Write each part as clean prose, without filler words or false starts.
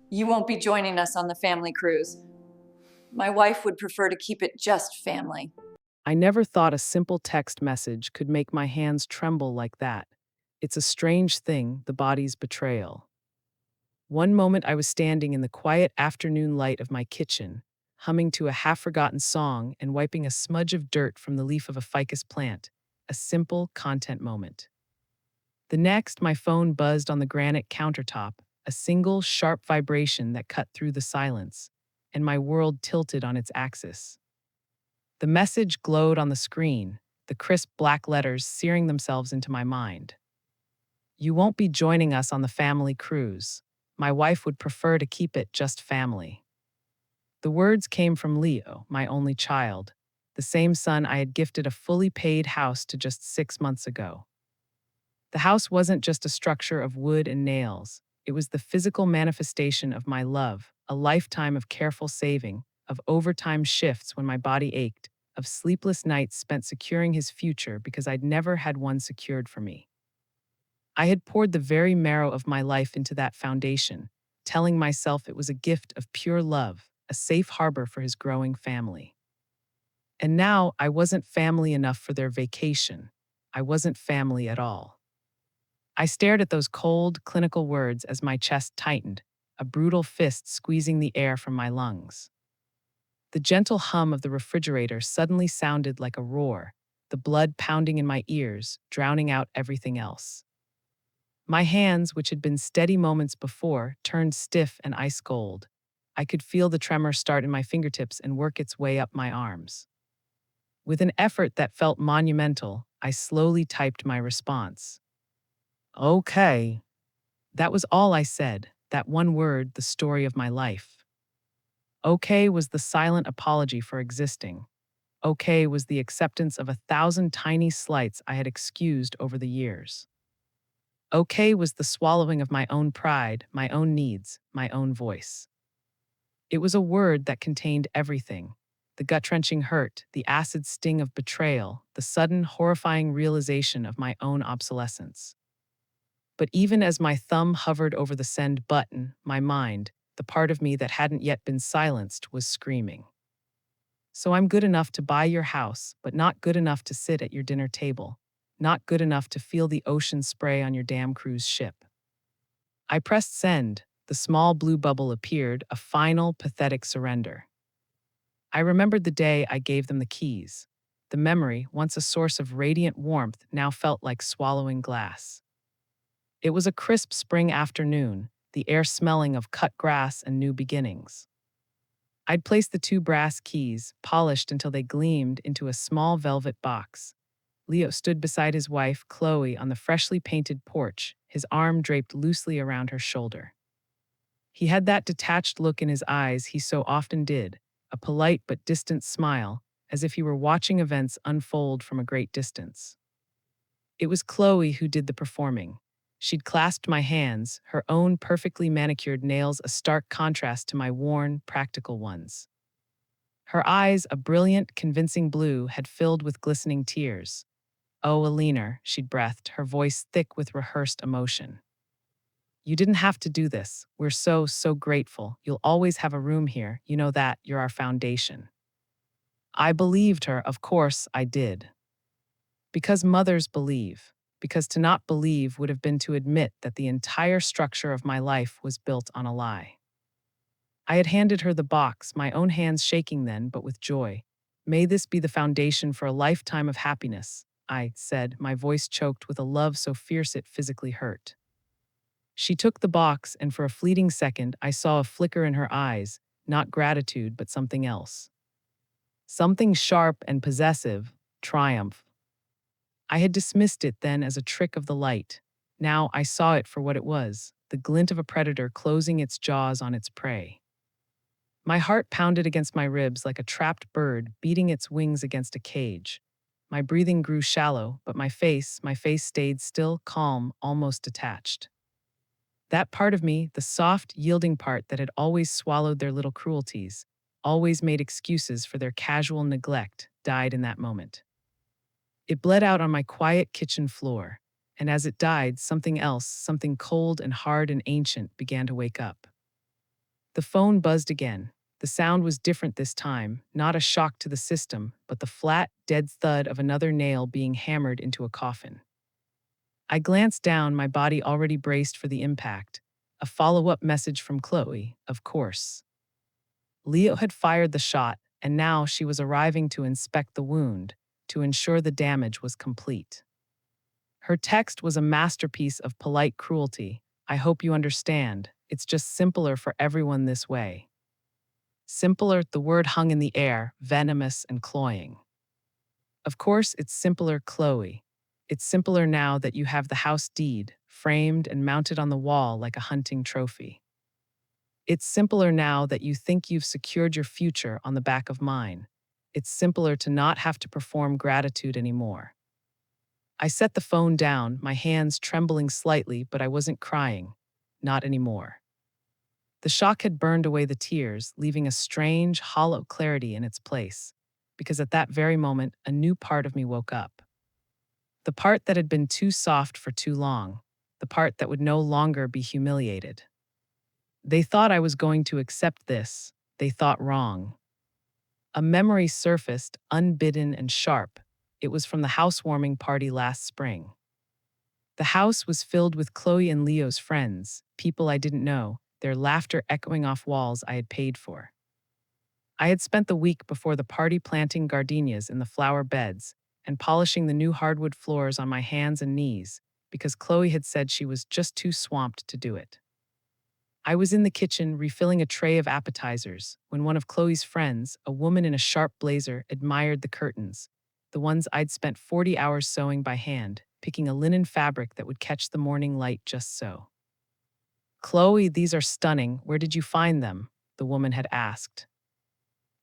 You won't be joining us on the family cruise. My wife would prefer to keep it just family. I never thought a simple text message could make my hands tremble like that. It's a strange thing, the body's betrayal. One moment I was standing in the quiet afternoon light of my kitchen, humming to a half forgotten song and wiping a smudge of dirt from the leaf of a ficus plant, a simple content moment. The next, my phone buzzed on the granite countertop, a single sharp vibration that cut through the silence, and my world tilted on its axis. The message glowed on the screen, the crisp black letters searing themselves into my mind. You won't be joining us on the family cruise. My wife would prefer to keep it just family. The words came from Leo, my only child, the same son I had gifted a fully paid house to just 6 months ago. The house wasn't just a structure of wood and nails, it was the physical manifestation of my love, a lifetime of careful saving, of overtime shifts when my body ached, of sleepless nights spent securing his future because I'd never had one secured for me. I had poured the very marrow of my life into that foundation, telling myself it was a gift of pure love, a safe harbor for his growing family. And now I wasn't family enough for their vacation. I wasn't family at all. I stared at those cold, clinical words as my chest tightened, a brutal fist squeezing the air from my lungs. The gentle hum of the refrigerator suddenly sounded like a roar, the blood pounding in my ears, drowning out everything else. My hands, which had been steady moments before, turned stiff and ice cold. I could feel the tremor start in my fingertips and work its way up my arms. With an effort that felt monumental, I slowly typed my response. Okay. That was all I said, that one word, the story of my life. Okay was the silent apology for existing. Okay was the acceptance of 1,000 tiny slights I had excused over the years. Okay was the swallowing of my own pride, my own needs, my own voice. It was a word that contained everything: the gut wrenching hurt, the acid sting of betrayal, the sudden, horrifying realization of my own obsolescence. But even as my thumb hovered over the send button, my mind, the part of me that hadn't yet been silenced, was screaming. So I'm good enough to buy your house, but not good enough to sit at your dinner table. Not good enough to feel the ocean spray on your damn cruise ship. I pressed send. The small blue bubble appeared, a final, pathetic surrender. I remembered the day I gave them the keys. The memory, once a source of radiant warmth, now felt like swallowing glass. It was a crisp spring afternoon, the air smelling of cut grass and new beginnings. I'd placed the two brass keys, polished until they gleamed, into a small velvet box. Leo stood beside his wife, Chloe, on the freshly painted porch, his arm draped loosely around her shoulder. He had that detached look in his eyes he so often did, a polite but distant smile, as if he were watching events unfold from a great distance. It was Chloe who did the performing. She'd clasped my hands, her own perfectly manicured nails a stark contrast to my worn, practical ones. Her eyes, a brilliant, convincing blue, had filled with glistening tears. Oh, Alina, she'd breathed, her voice thick with rehearsed emotion. You didn't have to do this. We're so grateful. You'll always have a room here. You know that. You're our foundation. I believed her, of course I did. Because mothers believe. Because to not believe would have been to admit that the entire structure of my life was built on a lie. I had handed her the box, my own hands shaking then, but with joy. May this be the foundation for a lifetime of happiness, I said, my voice choked with a love so fierce it physically hurt. She took the box, and for a fleeting second, I saw a flicker in her eyes, not gratitude, but something else. Something sharp and possessive, triumph. I had dismissed it then as a trick of the light. Now I saw it for what it was, the glint of a predator closing its jaws on its prey. My heart pounded against my ribs like a trapped bird beating its wings against a cage. My breathing grew shallow, but my face stayed still, calm, almost detached. That part of me, the soft, yielding part that had always swallowed their little cruelties, always made excuses for their casual neglect, died in that moment. It bled out on my quiet kitchen floor, and as it died, something else, something cold and hard and ancient, began to wake up. The phone buzzed again. The sound was different this time, not a shock to the system, but the flat, dead thud of another nail being hammered into a coffin. I glanced down, my body already braced for the impact. A follow-up message from Chloe, of course. Leo had fired the shot, and now she was arriving to inspect the wound, to ensure the damage was complete. Her text was a masterpiece of polite cruelty. I hope you understand. It's just simpler for everyone this way. Simpler, the word hung in the air, venomous and cloying. Of course, it's simpler, Chloe. It's simpler now that you have the house deed, framed and mounted on the wall like a hunting trophy. It's simpler now that you think you've secured your future on the back of mine. It's simpler to not have to perform gratitude anymore. I set the phone down, my hands trembling slightly, but I wasn't crying. Not anymore. The shock had burned away the tears, leaving a strange, hollow clarity in its place, because at that very moment, a new part of me woke up. The part that had been too soft for too long, the part that would no longer be humiliated. They thought I was going to accept this. They thought wrong. A memory surfaced, unbidden and sharp. It was from the housewarming party last spring. The house was filled with Chloe and Leo's friends, people I didn't know, their laughter echoing off walls I had paid for. I had spent the week before the party planting gardenias in the flower beds and polishing the new hardwood floors on my hands and knees because Chloe had said she was just too swamped to do it. I was in the kitchen refilling a tray of appetizers when one of Chloe's friends, a woman in a sharp blazer, admired the curtains, the ones I'd spent 40 hours sewing by hand, picking a linen fabric that would catch the morning light just so. "Chloe, these are stunning. Where did you find them?" the woman had asked.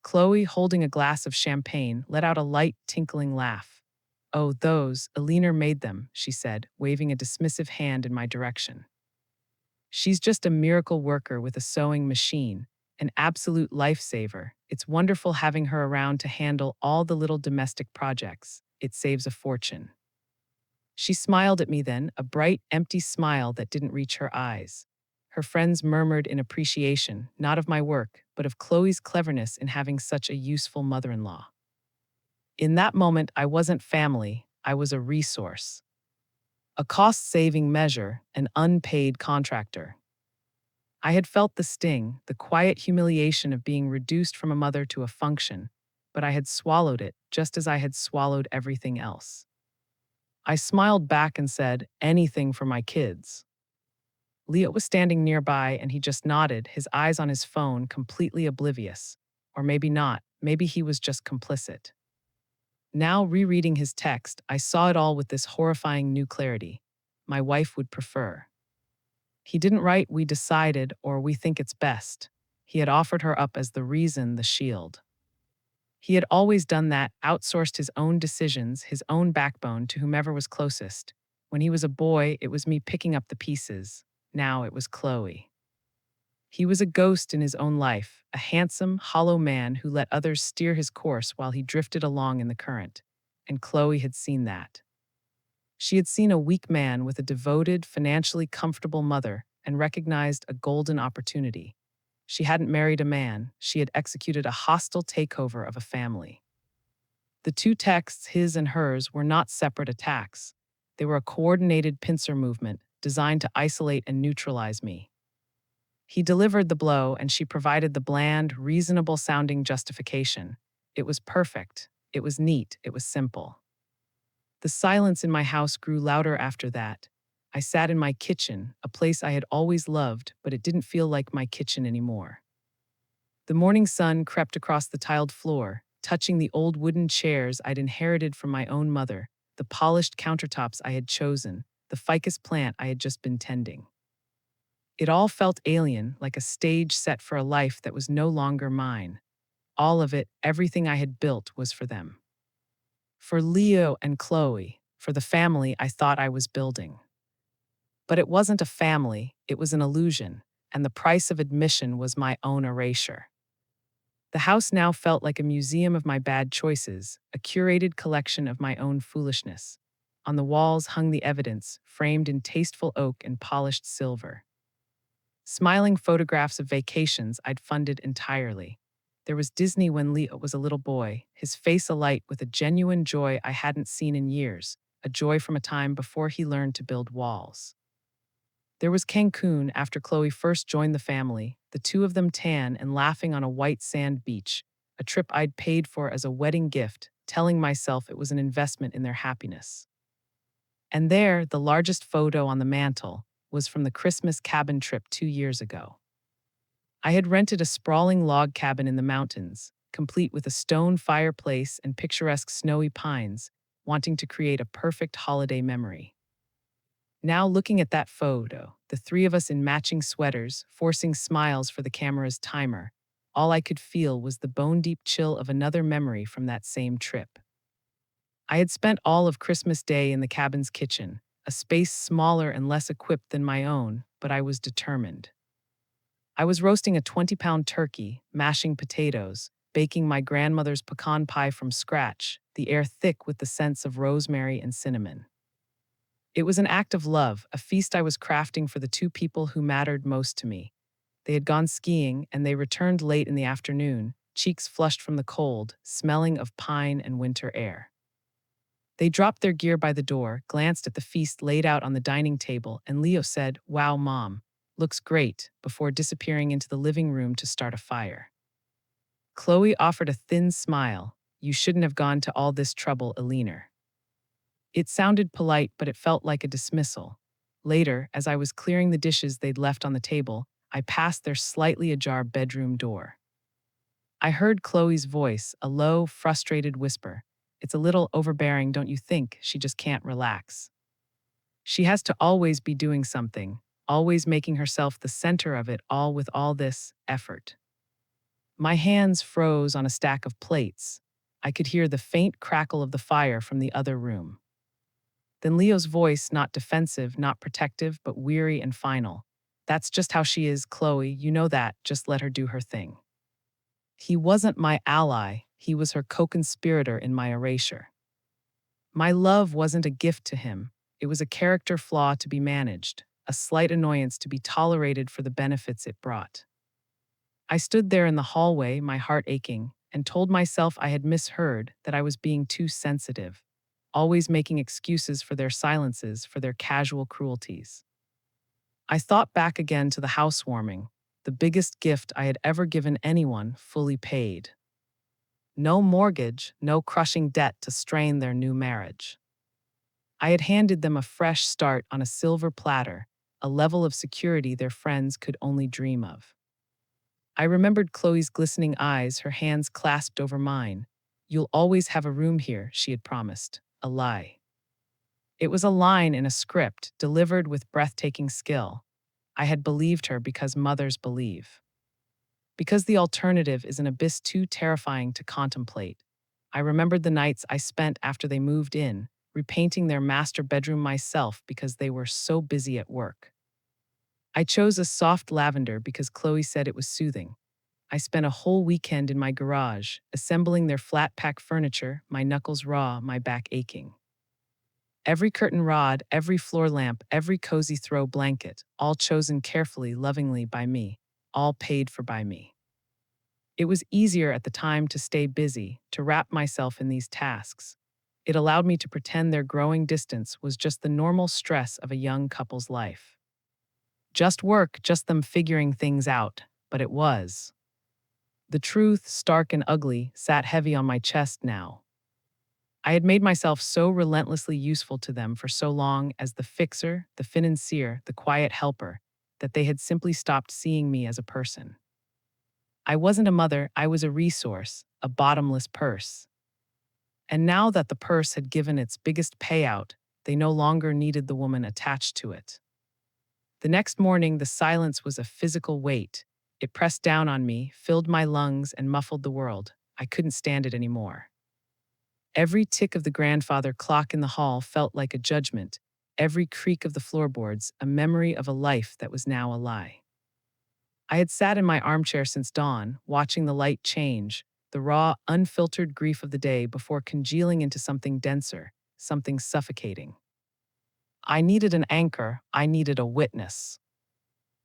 Chloe, holding a glass of champagne, let out a light, tinkling laugh. "Oh, those, Eleanor made them," she said, waving a dismissive hand in my direction. "She's just a miracle worker with a sewing machine, an absolute lifesaver. It's wonderful having her around to handle all the little domestic projects. It saves a fortune." She smiled at me then, a bright, empty smile that didn't reach her eyes. Her friends murmured in appreciation, not of my work, but of Chloe's cleverness in having such a useful mother-in-law. In that moment, I wasn't family, I was a resource. A cost-saving measure, an unpaid contractor. I had felt the sting, the quiet humiliation of being reduced from a mother to a function, but I had swallowed it just as I had swallowed everything else. I smiled back and said, "Anything for my kids." Leo was standing nearby and he just nodded, his eyes on his phone, completely oblivious. Or maybe not, maybe he was just complicit. Now, rereading his text, I saw it all with this horrifying new clarity. My wife would prefer. He didn't write "we decided" or "we think it's best." He had offered her up as the reason, the shield. He had always done that, outsourced his own decisions, his own backbone to whomever was closest. When he was a boy, it was me picking up the pieces. Now it was Chloe. He was a ghost in his own life, a handsome, hollow man who let others steer his course while he drifted along in the current. And Chloe had seen that. She had seen a weak man with a devoted, financially comfortable mother and recognized a golden opportunity. She hadn't married a man, she had executed a hostile takeover of a family. The two texts, his and hers, were not separate attacks. They were a coordinated pincer movement designed to isolate and neutralize me. He delivered the blow and she provided the bland, reasonable-sounding justification. It was perfect, it was neat, it was simple. The silence in my house grew louder after that. I sat in my kitchen, a place I had always loved, but it didn't feel like my kitchen anymore. The morning sun crept across the tiled floor, touching the old wooden chairs I'd inherited from my own mother, the polished countertops I had chosen, the ficus plant I had just been tending. It all felt alien, like a stage set for a life that was no longer mine. All of it, everything I had built, was for them. For Leo and Chloe, for the family I thought I was building. But it wasn't a family, it was an illusion, and the price of admission was my own erasure. The house now felt like a museum of my bad choices, a curated collection of my own foolishness. On the walls hung the evidence, framed in tasteful oak and polished silver. Smiling photographs of vacations I'd funded entirely. There was Disney when Leo was a little boy, his face alight with a genuine joy I hadn't seen in years, a joy from a time before he learned to build walls. There was Cancun after Chloe first joined the family, the two of them tan and laughing on a white sand beach, a trip I'd paid for as a wedding gift, telling myself it was an investment in their happiness. And there, the largest photo on the mantle was from the Christmas cabin trip 2 years ago. I had rented a sprawling log cabin in the mountains, complete with a stone fireplace and picturesque snowy pines, wanting to create a perfect holiday memory. Now, looking at that photo, the three of us in matching sweaters, forcing smiles for the camera's timer, all I could feel was the bone deep chill of another memory from that same trip. I had spent all of Christmas Day in the cabin's kitchen, a space smaller and less equipped than my own, but I was determined. I was roasting a 20-pound turkey, mashing potatoes, baking my grandmother's pecan pie from scratch, the air thick with the scents of rosemary and cinnamon. It was an act of love, a feast I was crafting for the two people who mattered most to me. They had gone skiing, and they returned late in the afternoon, cheeks flushed from the cold, smelling of pine and winter air. They dropped their gear by the door, glanced at the feast laid out on the dining table, and Leo said, "Wow, Mom, looks great," before disappearing into the living room to start a fire. Chloe offered a thin smile. "You shouldn't have gone to all this trouble, Eleanor." It sounded polite, but it felt like a dismissal. Later, as I was clearing the dishes they'd left on the table, I passed their slightly ajar bedroom door. I heard Chloe's voice, a low, frustrated whisper. "It's a little overbearing, don't you think? She just can't relax. She has to always be doing something, always making herself the center of it all with all this effort." My hands froze on a stack of plates. I could hear the faint crackle of the fire from the other room. Then Leo's voice, not defensive, not protective, but weary and final. "That's just how she is, Chloe. You know that. Just let her do her thing." He wasn't my ally. He was her co-conspirator in my erasure. My love wasn't a gift to him. It was a character flaw to be managed, a slight annoyance to be tolerated for the benefits it brought. I stood there in the hallway, my heart aching, and told myself I had misheard, that I was being too sensitive, always making excuses for their silences, for their casual cruelties. I thought back again to the housewarming, the biggest gift I had ever given anyone, fully paid. No mortgage, no crushing debt to strain their new marriage. I had handed them a fresh start on a silver platter, a level of security their friends could only dream of. I remembered Chloe's glistening eyes, her hands clasped over mine. "You'll always have a room here," she had promised. A lie. It was a line in a script, delivered with breathtaking skill. I had believed her because mothers believe. Because the alternative is an abyss too terrifying to contemplate. I remembered the nights I spent after they moved in, repainting their master bedroom myself because they were so busy at work. I chose a soft lavender because Chloe said it was soothing. I spent a whole weekend in my garage, assembling their flat-pack furniture, my knuckles raw, my back aching. Every curtain rod, every floor lamp, every cozy throw blanket, all chosen carefully, lovingly by me, all paid for by me. It was easier at the time to stay busy, to wrap myself in these tasks. It allowed me to pretend their growing distance was just the normal stress of a young couple's life. Just work, just them figuring things out, but it was. The truth, stark and ugly, sat heavy on my chest now. I had made myself so relentlessly useful to them for so long as the fixer, the financier, the quiet helper, that they had simply stopped seeing me as a person. I wasn't a mother, I was a resource, a bottomless purse. And now that the purse had given its biggest payout, they no longer needed the woman attached to it. The next morning, the silence was a physical weight. It pressed down on me, filled my lungs, and muffled the world. I couldn't stand it anymore. Every tick of the grandfather clock in the hall felt like a judgment, every creak of the floorboards a memory of a life that was now a lie. I had sat in my armchair since dawn, watching the light change, the raw, unfiltered grief of the day before congealing into something denser, something suffocating. I needed an anchor, I needed a witness.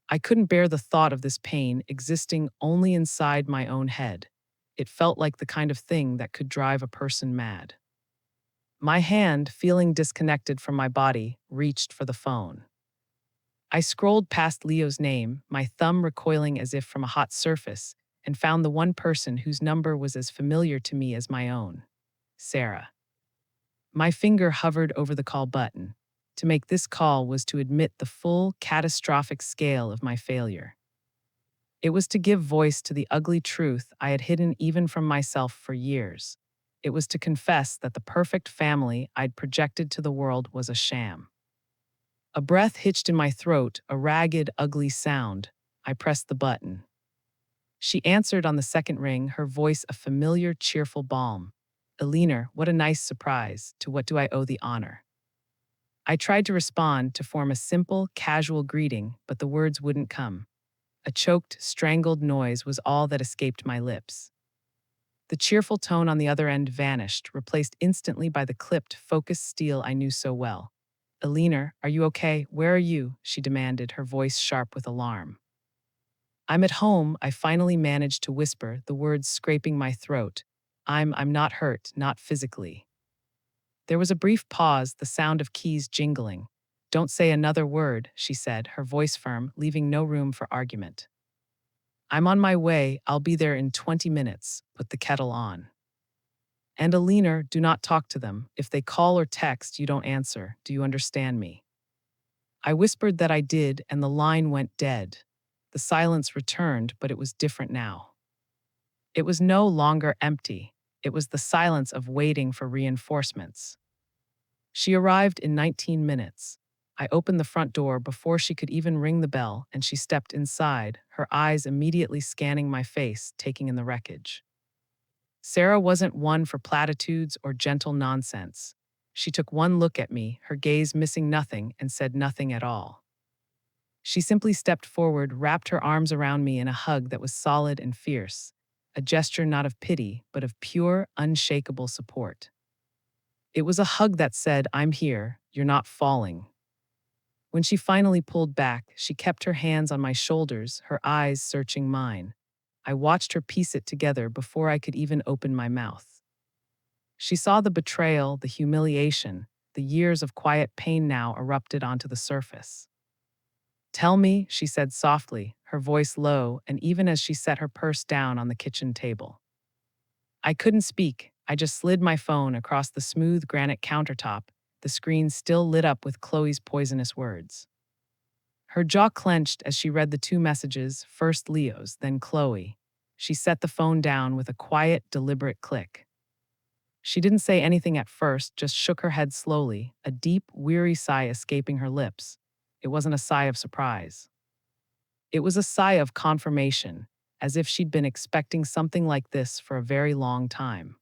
I couldn't bear the thought of this pain existing only inside my own head. It felt like the kind of thing that could drive a person mad. My hand, feeling disconnected from my body, reached for the phone. I scrolled past Leo's name, my thumb recoiling as if from a hot surface, and found the one person whose number was as familiar to me as my own: Sarah. My finger hovered over the call button. To make this call was to admit the full, catastrophic scale of my failure. It was to give voice to the ugly truth I had hidden even from myself for years. It was to confess that the perfect family I'd projected to the world was a sham. A breath hitched in my throat, a ragged, ugly sound. I pressed the button. She answered on the second ring, her voice a familiar, cheerful balm. "Eleanor, what a nice surprise. To what do I owe the honor?" I tried to respond, to form a simple, casual greeting, but the words wouldn't come. A choked, strangled noise was all that escaped my lips. The cheerful tone on the other end vanished, replaced instantly by the clipped, focused steel I knew so well. "Eleanor, are you okay? Where are you?" she demanded, her voice sharp with alarm. "I'm at home," I finally managed to whisper, the words scraping my throat. I'm not hurt, not physically." There was a brief pause, the sound of keys jingling. "Don't say another word," she said, her voice firm, leaving no room for argument. "I'm on my way. I'll be there in 20 minutes. Put the kettle on. And Eleanor, do not talk to them. If they call or text, you don't answer. Do you understand me?" I whispered that I did, and the line went dead. The silence returned, but it was different now. It was no longer empty. It was the silence of waiting for reinforcements. She arrived in 19 minutes. I opened the front door before she could even ring the bell, and she stepped inside, her eyes immediately scanning my face, taking in the wreckage. Sarah wasn't one for platitudes or gentle nonsense. She took one look at me, her gaze missing nothing, and said nothing at all. She simply stepped forward, wrapped her arms around me in a hug that was solid and fierce, a gesture not of pity, but of pure, unshakable support. It was a hug that said, "I'm here, you're not falling." When she finally pulled back, she kept her hands on my shoulders, her eyes searching mine. I watched her piece it together before I could even open my mouth. She saw the betrayal, the humiliation, the years of quiet pain now erupted onto the surface. "Tell me," she said softly, her voice low, and even as she set her purse down on the kitchen table. I couldn't speak. I just slid my phone across the smooth granite countertop, the screen still lit up with Chloe's poisonous words. Her jaw clenched as she read the two messages, first Leo's, then Chloe. She set the phone down with a quiet, deliberate click. She didn't say anything at first, just shook her head slowly, a deep, weary sigh escaping her lips. It wasn't a sigh of surprise. It was a sigh of confirmation, as if she'd been expecting something like this for a very long time.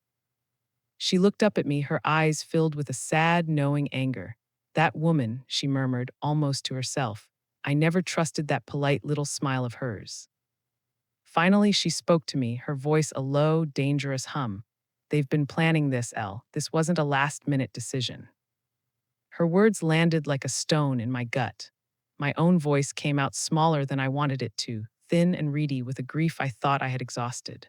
She looked up at me, her eyes filled with a sad, knowing anger. "That woman," she murmured, almost to herself. I never trusted that polite little smile of hers. Finally, she spoke to me, her voice a low, dangerous hum. "They've been planning this, Elle. This wasn't a last-minute decision." Her words landed like a stone in my gut. My own voice came out smaller than I wanted it to, thin and reedy with a grief I thought I had exhausted.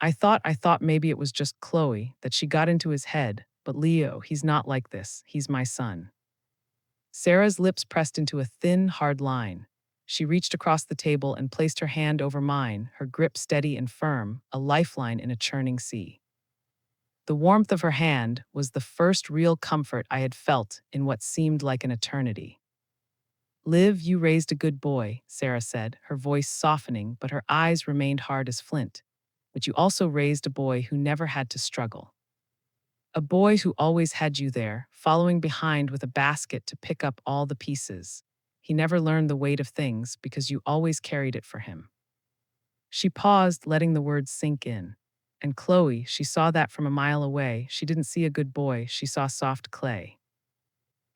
I thought maybe it was just Chloe, that she got into his head, but Leo, he's not like this. He's my son. Sarah's lips pressed into a thin, hard line. She reached across the table and placed her hand over mine, her grip steady and firm, a lifeline in a churning sea. The warmth of her hand was the first real comfort I had felt in what seemed like an eternity. "Liv, you raised a good boy," Sarah said, her voice softening, but her eyes remained hard as flint. "But you also raised a boy who never had to struggle. A boy who always had you there, following behind with a basket to pick up all the pieces. He never learned the weight of things because you always carried it for him." She paused, letting the words sink in. And Chloe, she saw that from a mile away. She didn't see a good boy, she saw soft clay.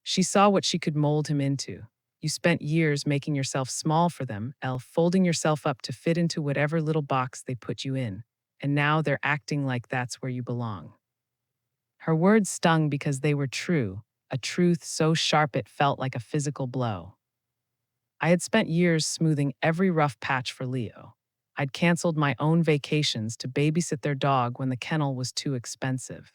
She saw what she could mold him into. You spent years making yourself small for them, Elle, folding yourself up to fit into whatever little box they put you in. And now they're acting like that's where you belong. Her words stung because they were true, a truth so sharp it felt like a physical blow. I had spent years smoothing every rough patch for Leo. I'd canceled my own vacations to babysit their dog when the kennel was too expensive.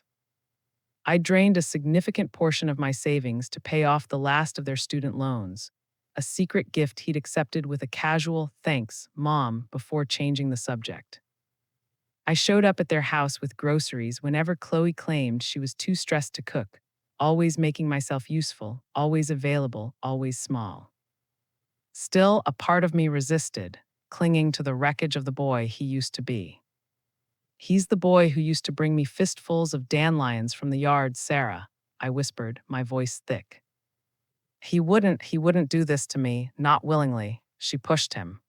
I drained a significant portion of my savings to pay off the last of their student loans, a secret gift he'd accepted with a casual "thanks, Mom" before changing the subject. I showed up at their house with groceries whenever Chloe claimed she was too stressed to cook, always making myself useful, always available, always small. Still, a part of me resisted, clinging to the wreckage of the boy he used to be. "He's the boy who used to bring me fistfuls of dandelions from the yard, Sarah," I whispered, my voice thick. He wouldn't do this to me, not willingly," she pushed him.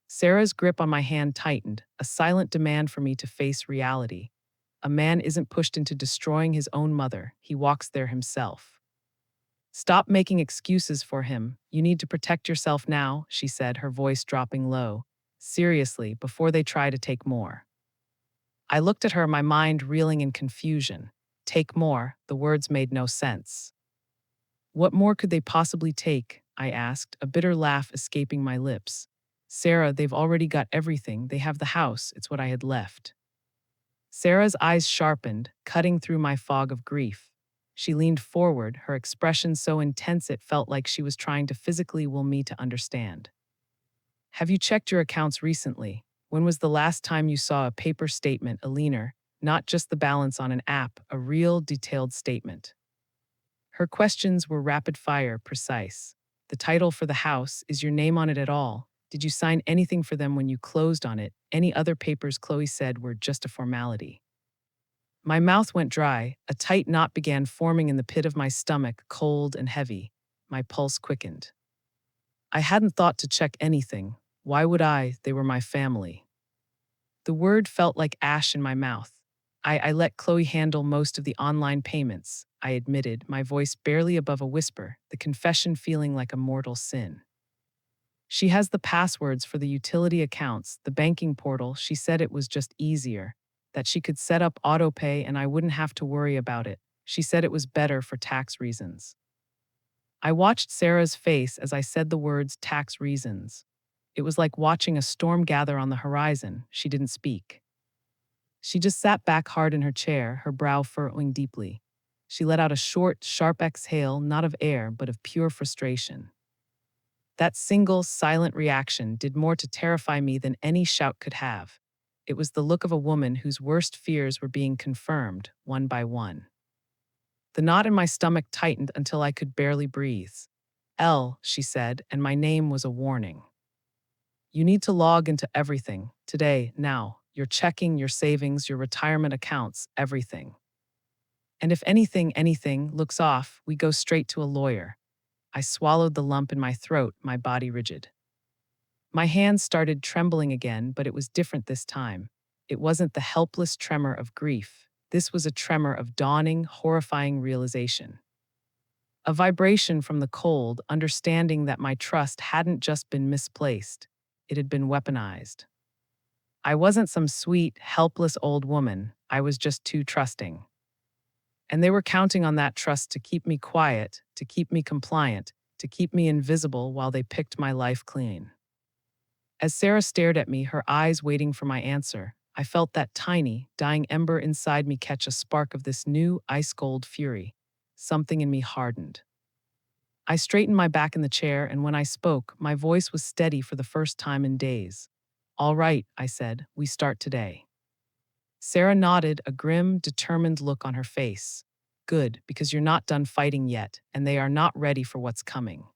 Sarah's grip on my hand tightened, a silent demand for me to face reality. A man isn't pushed into destroying his own mother, he walks there himself. "Stop making excuses for him. You need to protect yourself now," she said, her voice dropping low. "Seriously, before they try to take more." I looked at her, my mind reeling in confusion. Take more, the words made no sense. "What more could they possibly take?" I asked, a bitter laugh escaping my lips. "Sarah, they've already got everything. They have the house. It's what I had left." Sarah's eyes sharpened, cutting through my fog of grief. She leaned forward, her expression so intense it felt like she was trying to physically will me to understand. "Have you checked your accounts recently? When was the last time you saw a paper statement, a leaner, not just the balance on an app, a real, detailed statement?" Her questions were rapid fire, precise. "The title for the house, is your name on it at all? Did you sign anything for them when you closed on it? Any other papers?" Chloe said were just a formality. My mouth went dry, a tight knot began forming in the pit of my stomach, cold and heavy. My pulse quickened. I hadn't thought to check anything. Why would I? They were my family. The word felt like ash in my mouth. I let Chloe handle most of the online payments, I admitted, my voice barely above a whisper, the confession feeling like a mortal sin. "She has the passwords for the utility accounts, the banking portal. She said it was just easier, that she could set up autopay and I wouldn't have to worry about it. She said it was better for tax reasons." I watched Sarah's face as I said the words tax reasons. It was like watching a storm gather on the horizon. She didn't speak. She just sat back hard in her chair, her brow furrowing deeply. She let out a short, sharp exhale, not of air, but of pure frustration. That single, silent reaction did more to terrify me than any shout could have. It was the look of a woman whose worst fears were being confirmed, one by one. The knot in my stomach tightened until I could barely breathe. "L," she said, and my name was a warning. "You need to log into everything, today, now. Your checking, your savings, your retirement accounts, everything. And if anything looks off, we go straight to a lawyer." I swallowed the lump in my throat, my body rigid. My hands started trembling again, but it was different this time. It wasn't the helpless tremor of grief. This was a tremor of dawning, horrifying realization. A vibration from the cold, understanding that my trust hadn't just been misplaced, it had been weaponized. I wasn't some sweet, helpless old woman. I was just too trusting. And they were counting on that trust to keep me quiet, to keep me compliant, to keep me invisible while they picked my life clean. As Sarah stared at me, her eyes waiting for my answer, I felt that tiny, dying ember inside me catch a spark of this new, ice-cold fury. Something in me hardened. I straightened my back in the chair, and when I spoke, my voice was steady for the first time in days. "All right," I said, "we start today." Sarah nodded, a grim, determined look on her face. "Good, because you're not done fighting yet, and they are not ready for what's coming."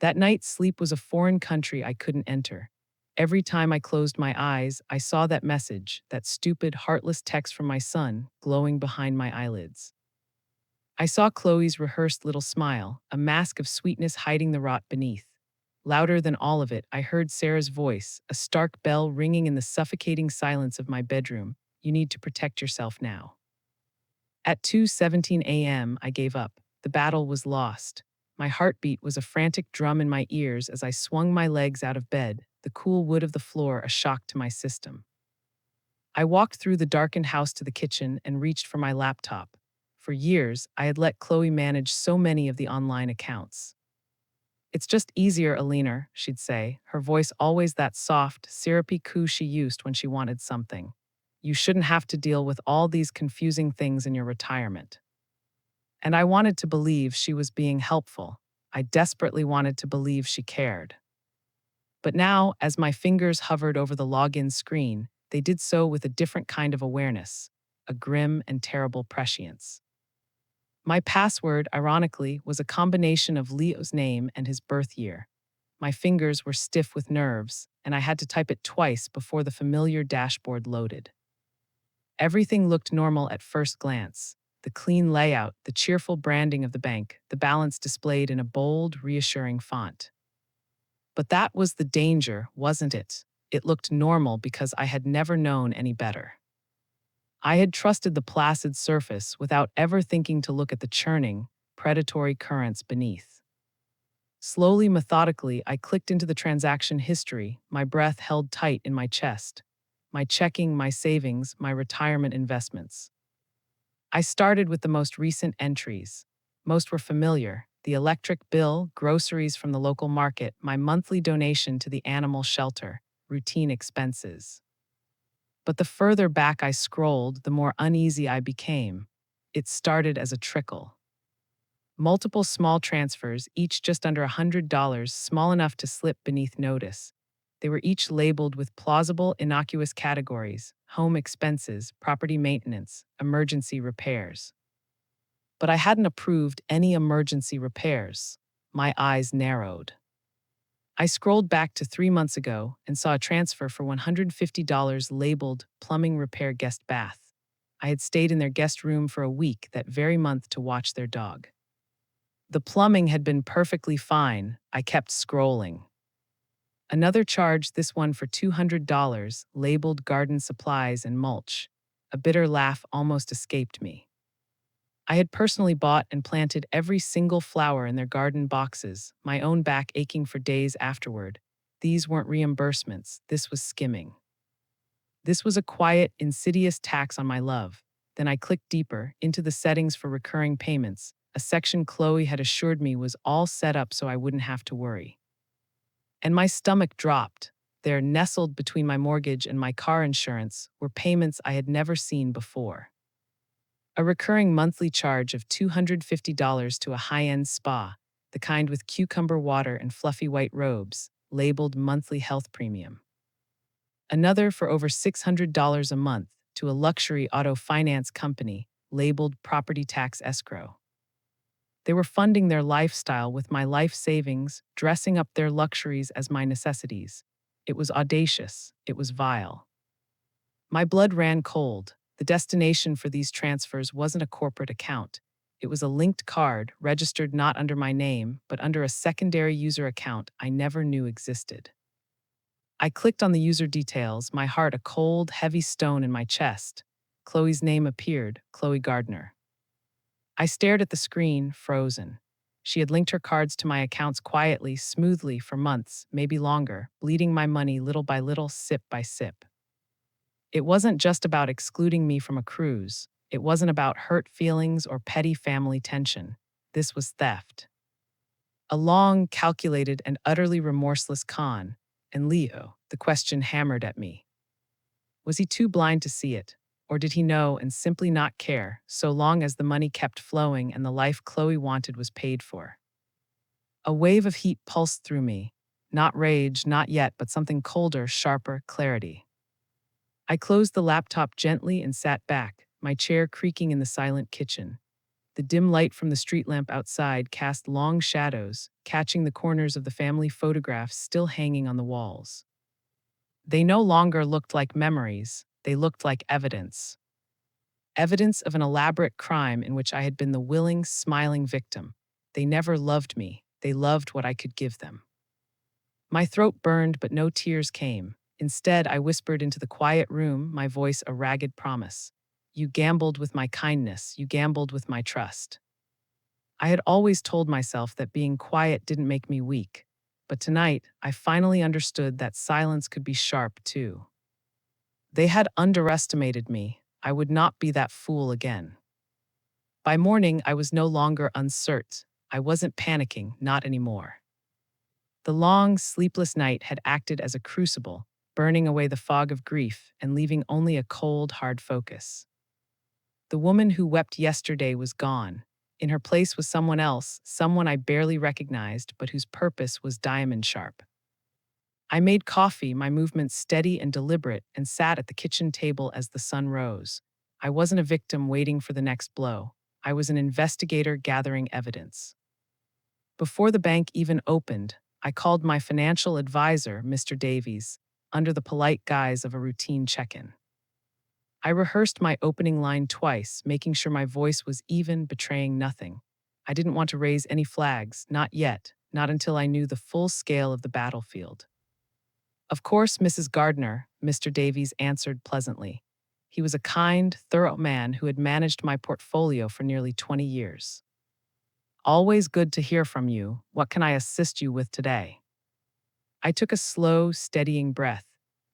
That night, sleep was a foreign country I couldn't enter. Every time I closed my eyes, I saw that message, that stupid, heartless text from my son, glowing behind my eyelids. I saw Chloe's rehearsed little smile, a mask of sweetness hiding the rot beneath. Louder than all of it, I heard Sarah's voice, a stark bell ringing in the suffocating silence of my bedroom. "You need to protect yourself now." At 2:17 a.m., I gave up. The battle was lost. My heartbeat was a frantic drum in my ears as I swung my legs out of bed, the cool wood of the floor a shock to my system. I walked through the darkened house to the kitchen and reached for my laptop. For years, I had let Chloe manage so many of the online accounts. It's just easier, Alina, she'd say, her voice always that soft, syrupy coo she used when she wanted something. You shouldn't have to deal with all these confusing things in your retirement. And I wanted to believe she was being helpful. I desperately wanted to believe she cared. But now, as my fingers hovered over the login screen, they did so with a different kind of awareness, a grim and terrible prescience. My password, ironically, was a combination of Leo's name and his birth year. My fingers were stiff with nerves, and I had to type it twice before the familiar dashboard loaded. Everything looked normal at first glance. The clean layout, the cheerful branding of the bank, the balance displayed in a bold, reassuring font. But that was the danger, wasn't it? It looked normal because I had never known any better. I had trusted the placid surface without ever thinking to look at the churning, predatory currents beneath. Slowly, methodically, I clicked into the transaction history, my breath held tight in my chest. My checking, my savings, my retirement investments. I started with the most recent entries. Most were familiar: the electric bill, groceries from the local market, my monthly donation to the animal shelter, routine expenses. But the further back I scrolled, the more uneasy I became. It started as a trickle. Multiple small transfers, each just under $100, small enough to slip beneath notice. They were each labeled with plausible, innocuous categories: home expenses, property maintenance, emergency repairs. But I hadn't approved any emergency repairs. My eyes narrowed. I scrolled back to 3 months ago and saw a transfer for $150 labeled plumbing repair guest bath. I had stayed in their guest room for a week that very month to watch their dog. The plumbing had been perfectly fine. I kept scrolling. Another charge, this one for $200, labeled garden supplies and mulch. A bitter laugh almost escaped me. I had personally bought and planted every single flower in their garden boxes, my own back aching for days afterward. These weren't reimbursements, this was skimming. This was a quiet, insidious tax on my love. Then I clicked deeper into the settings for recurring payments, a section Chloe had assured me was all set up so I wouldn't have to worry. And my stomach dropped. There, nestled between my mortgage and my car insurance, were payments I had never seen before. A recurring monthly charge of $250 to a high-end spa, the kind with cucumber water and fluffy white robes, labeled monthly health premium. Another for over $600 a month to a luxury auto finance company, labeled property tax escrow. They were funding their lifestyle with my life savings, dressing up their luxuries as my necessities. It was audacious. It was vile. My blood ran cold. The destination for these transfers wasn't a corporate account. It was a linked card, registered not under my name, but under a secondary user account I never knew existed. I clicked on the user details, my heart a cold, heavy stone in my chest. Chloe's name appeared, Chloe Gardner. I stared at the screen, frozen. She had linked her cards to my accounts quietly, smoothly for months, maybe longer, bleeding my money little by little, sip by sip. It wasn't just about excluding me from a cruise. It wasn't about hurt feelings or petty family tension. This was theft. A long, calculated, and utterly remorseless con. And Leo, the question hammered at me. Was he too blind to see it? Or did he know and simply not care, so long as the money kept flowing and the life Chloe wanted was paid for? A wave of heat pulsed through me. Not rage, not yet, but something colder, sharper, clarity. I closed the laptop gently and sat back, my chair creaking in the silent kitchen. The dim light from the street lamp outside cast long shadows, catching the corners of the family photographs still hanging on the walls. They no longer looked like memories, they looked like evidence. Evidence of an elaborate crime in which I had been the willing, smiling victim. They never loved me, they loved what I could give them. My throat burned, but no tears came. Instead, I whispered into the quiet room, my voice a ragged promise. You gambled with my kindness, you gambled with my trust. I had always told myself that being quiet didn't make me weak. But tonight, I finally understood that silence could be sharp, too. They had underestimated me. I would not be that fool again. By morning, I was no longer uncertain. I wasn't panicking, not anymore. The long, sleepless night had acted as a crucible, burning away the fog of grief and leaving only a cold, hard focus. The woman who wept yesterday was gone. In her place was someone else, someone I barely recognized, but whose purpose was diamond sharp. I made coffee, my movements steady and deliberate, and sat at the kitchen table as the sun rose. I wasn't a victim waiting for the next blow. I was an investigator gathering evidence. Before the bank even opened, I called my financial advisor, Mr. Davies, under the polite guise of a routine check-in. I rehearsed my opening line twice, making sure my voice was even, betraying nothing. I didn't want to raise any flags, not yet, not until I knew the full scale of the battlefield. Of course, Mrs. Gardner, Mr. Davies answered pleasantly. He was a kind, thorough man who had managed my portfolio for nearly 20 years. Always good to hear from you. What can I assist you with today? I took a slow, steadying breath.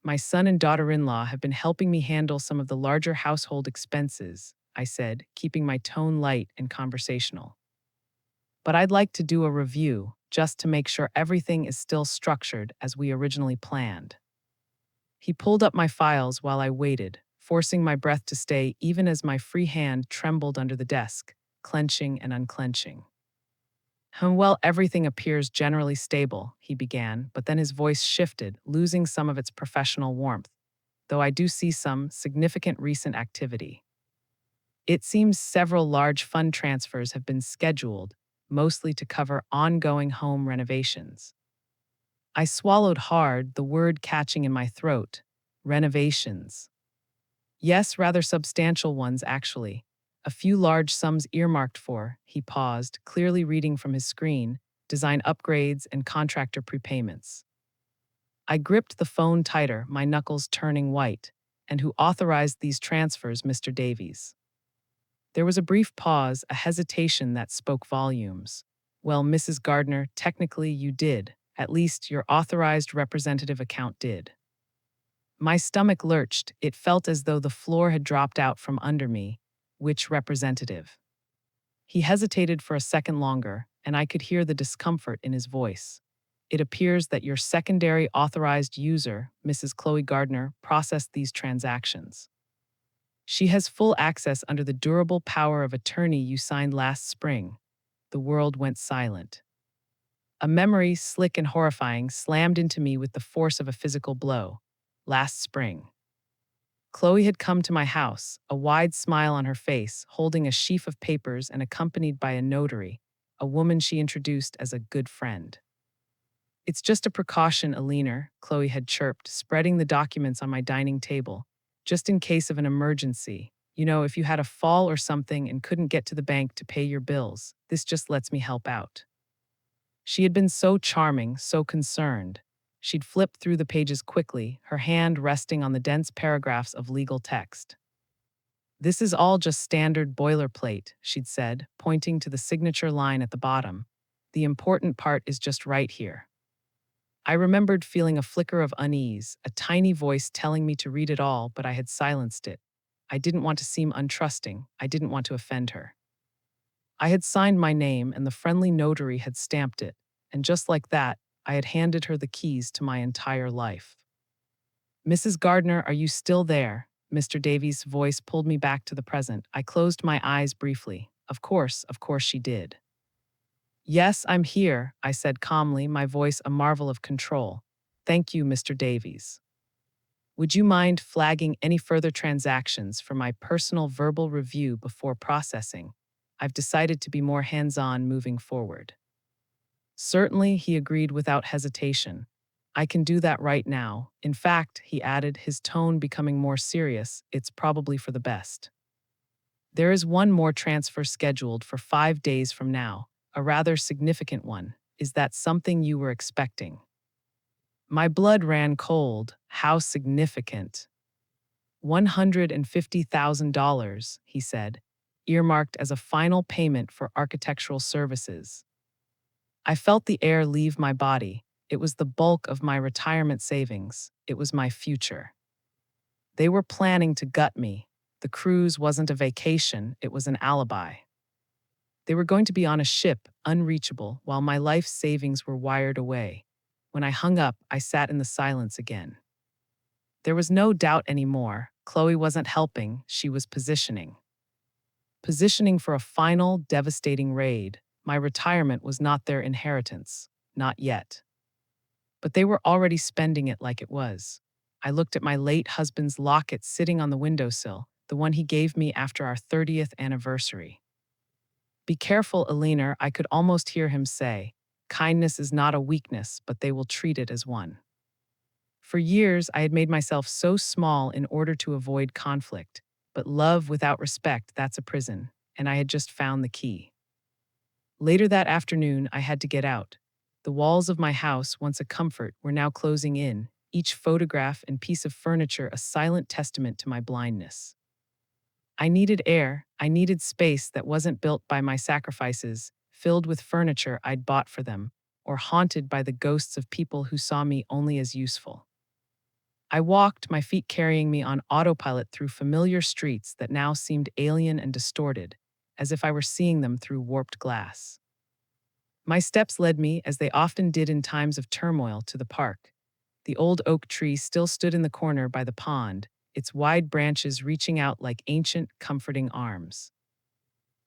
My son and daughter-in-law have been helping me handle some of the larger household expenses, I said, keeping my tone light and conversational. But I'd like to do a review, just to make sure everything is still structured as we originally planned. He pulled up my files while I waited, forcing my breath to stay even as my free hand trembled under the desk, clenching and unclenching. Well, everything appears generally stable, he began, but then his voice shifted, losing some of its professional warmth, though I do see some significant recent activity. It seems several large fund transfers have been scheduled, mostly to cover ongoing home renovations. I swallowed hard, the word catching in my throat. Renovations. Yes, rather substantial ones, actually. A few large sums earmarked for, he paused, clearly reading from his screen, design upgrades and contractor prepayments. I gripped the phone tighter, my knuckles turning white. And who authorized these transfers, Mr. Davies? There was a brief pause, a hesitation that spoke volumes. Well, Mrs. Gardner, technically you did. At least your authorized representative account did. My stomach lurched. It felt as though the floor had dropped out from under me. Which representative? He hesitated for a second longer, and I could hear the discomfort in his voice. It appears that your secondary authorized user, Mrs. Chloe Gardner, processed these transactions. She has full access under the durable power of attorney you signed last spring. The world went silent. A memory, slick and horrifying, slammed into me with the force of a physical blow. Last spring. Chloe had come to my house, a wide smile on her face, holding a sheaf of papers and accompanied by a notary, a woman she introduced as a good friend. It's just a precaution, Alina, Chloe had chirped, spreading the documents on my dining table, just in case of an emergency. You know, if you had a fall or something and couldn't get to the bank to pay your bills, this just lets me help out. She had been so charming, so concerned. She'd flipped through the pages quickly, her hand resting on the dense paragraphs of legal text. This is all just standard boilerplate, she'd said, pointing to the signature line at the bottom. The important part is just right here. I remembered feeling a flicker of unease, a tiny voice telling me to read it all, but I had silenced it. I didn't want to seem untrusting. I didn't want to offend her. I had signed my name, and the friendly notary had stamped it, and just like that, I had handed her the keys to my entire life. Mrs. Gardner, are you still there? Mr. Davies' voice pulled me back to the present. I closed my eyes briefly. Of course she did. Yes, I'm here, I said calmly, my voice a marvel of control. Thank you, Mr. Davies. Would you mind flagging any further transactions for my personal verbal review before processing? I've decided to be more hands-on moving forward. Certainly, he agreed without hesitation. I can do that right now. In fact, he added, his tone becoming more serious, it's probably for the best. There is one more transfer scheduled for 5 days from now, a rather significant one. Is that something you were expecting? My blood ran cold. How significant? $150,000, he said, earmarked as a final payment for architectural services. I felt the air leave my body. It was the bulk of my retirement savings. It was my future. They were planning to gut me. The cruise wasn't a vacation, it was an alibi. They were going to be on a ship, unreachable, while my life savings were wired away. When I hung up, I sat in the silence again. There was no doubt anymore. Chloe wasn't helping, she was positioning. Positioning for a final, devastating raid. My retirement was not their inheritance. Not yet. But they were already spending it like it was. I looked at my late husband's locket sitting on the windowsill, the one he gave me after our 30th anniversary. Be careful, Alina, I could almost hear him say. Kindness is not a weakness, but they will treat it as one. For years, I had made myself so small in order to avoid conflict. But love without respect, that's a prison, and I had just found the key. Later that afternoon, I had to get out. The walls of my house, once a comfort, were now closing in, each photograph and piece of furniture a silent testament to my blindness. I needed air, I needed space that wasn't built by my sacrifices, filled with furniture I'd bought for them, or haunted by the ghosts of people who saw me only as useful. I walked, my feet carrying me on autopilot through familiar streets that now seemed alien and distorted, as if I were seeing them through warped glass. My steps led me, as they often did in times of turmoil, to the park. The old oak tree still stood in the corner by the pond, its wide branches reaching out like ancient, comforting arms.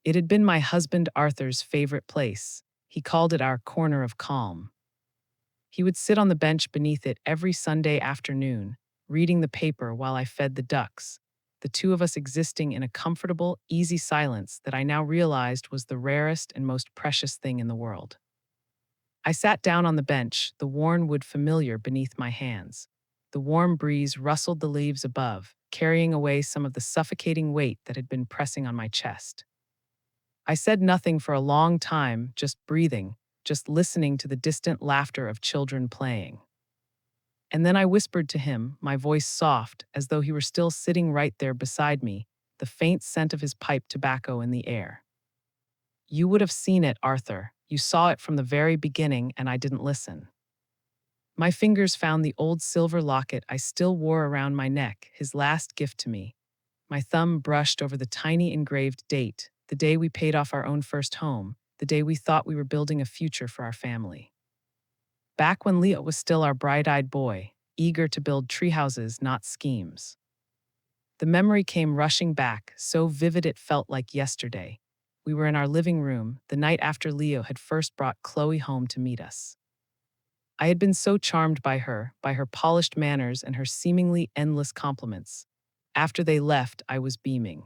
It had been my husband Arthur's favorite place. He called it our corner of calm. He would sit on the bench beneath it every Sunday afternoon, reading the paper while I fed the ducks, the two of us existing in a comfortable, easy silence that I now realized was the rarest and most precious thing in the world. I sat down on the bench, the worn wood familiar beneath my hands. The warm breeze rustled the leaves above, carrying away some of the suffocating weight that had been pressing on my chest. I said nothing for a long time, just breathing, just listening to the distant laughter of children playing. And then I whispered to him, my voice soft, as though he were still sitting right there beside me, the faint scent of his pipe tobacco in the air. You would have seen it, Arthur. You saw it from the very beginning, and I didn't listen. My fingers found the old silver locket I still wore around my neck, his last gift to me. My thumb brushed over the tiny engraved date, the day we paid off our own first home, the day we thought we were building a future for our family. Back when Leo was still our bright-eyed boy, eager to build treehouses, not schemes. The memory came rushing back, so vivid it felt like yesterday. We were in our living room, the night after Leo had first brought Chloe home to meet us. I had been so charmed by her polished manners and her seemingly endless compliments. After they left, I was beaming.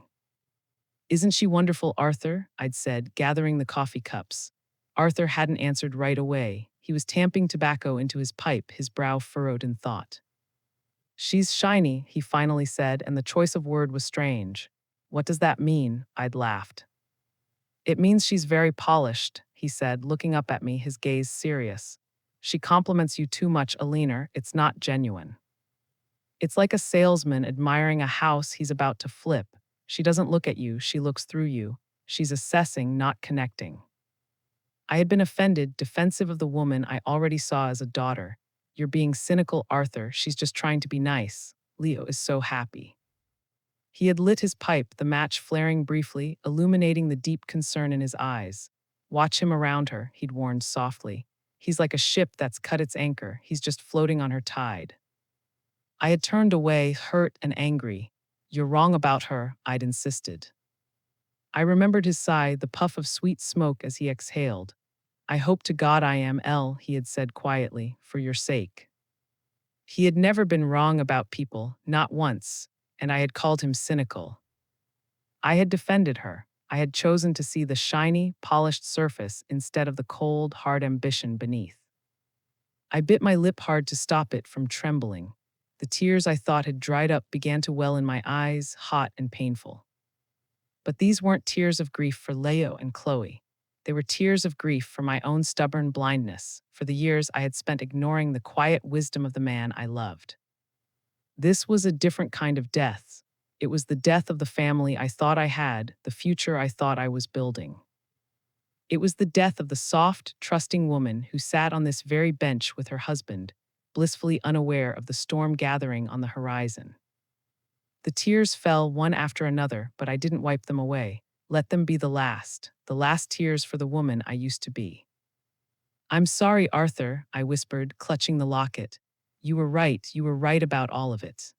Isn't she wonderful, Arthur? I'd said, gathering the coffee cups. Arthur hadn't answered right away. He was tamping tobacco into his pipe, his brow furrowed in thought. She's shiny, he finally said, and the choice of word was strange. What does that mean? I'd laughed. It means she's very polished, he said, looking up at me, his gaze serious. She compliments you too much, Alina. It's not genuine. It's like a salesman admiring a house he's about to flip. She doesn't look at you, she looks through you. She's assessing, not connecting. I had been offended, defensive of the woman I already saw as a daughter. You're being cynical, Arthur. She's just trying to be nice. Leo is so happy. He had lit his pipe, the match flaring briefly, illuminating the deep concern in his eyes. Watch him around her, he'd warned softly. He's like a ship that's cut its anchor. He's just floating on her tide. I had turned away, hurt and angry. You're wrong about her, I'd insisted. I remembered his sigh, the puff of sweet smoke as he exhaled. I hope to God I am, he had said quietly, for your sake. He had never been wrong about people, not once, and I had called him cynical. I had defended her. I had chosen to see the shiny, polished surface instead of the cold, hard ambition beneath. I bit my lip hard to stop it from trembling. The tears I thought had dried up began to well in my eyes, hot and painful. But these weren't tears of grief for Leo and Chloe. They were tears of grief for my own stubborn blindness, for the years I had spent ignoring the quiet wisdom of the man I loved. This was a different kind of death. It was the death of the family I thought I had, the future I thought I was building. It was the death of the soft, trusting woman who sat on this very bench with her husband, blissfully unaware of the storm gathering on the horizon. The tears fell one after another, but I didn't wipe them away. Let them be the last tears for the woman I used to be. I'm sorry, Arthur, I whispered, clutching the locket. You were right. You were right about all of it.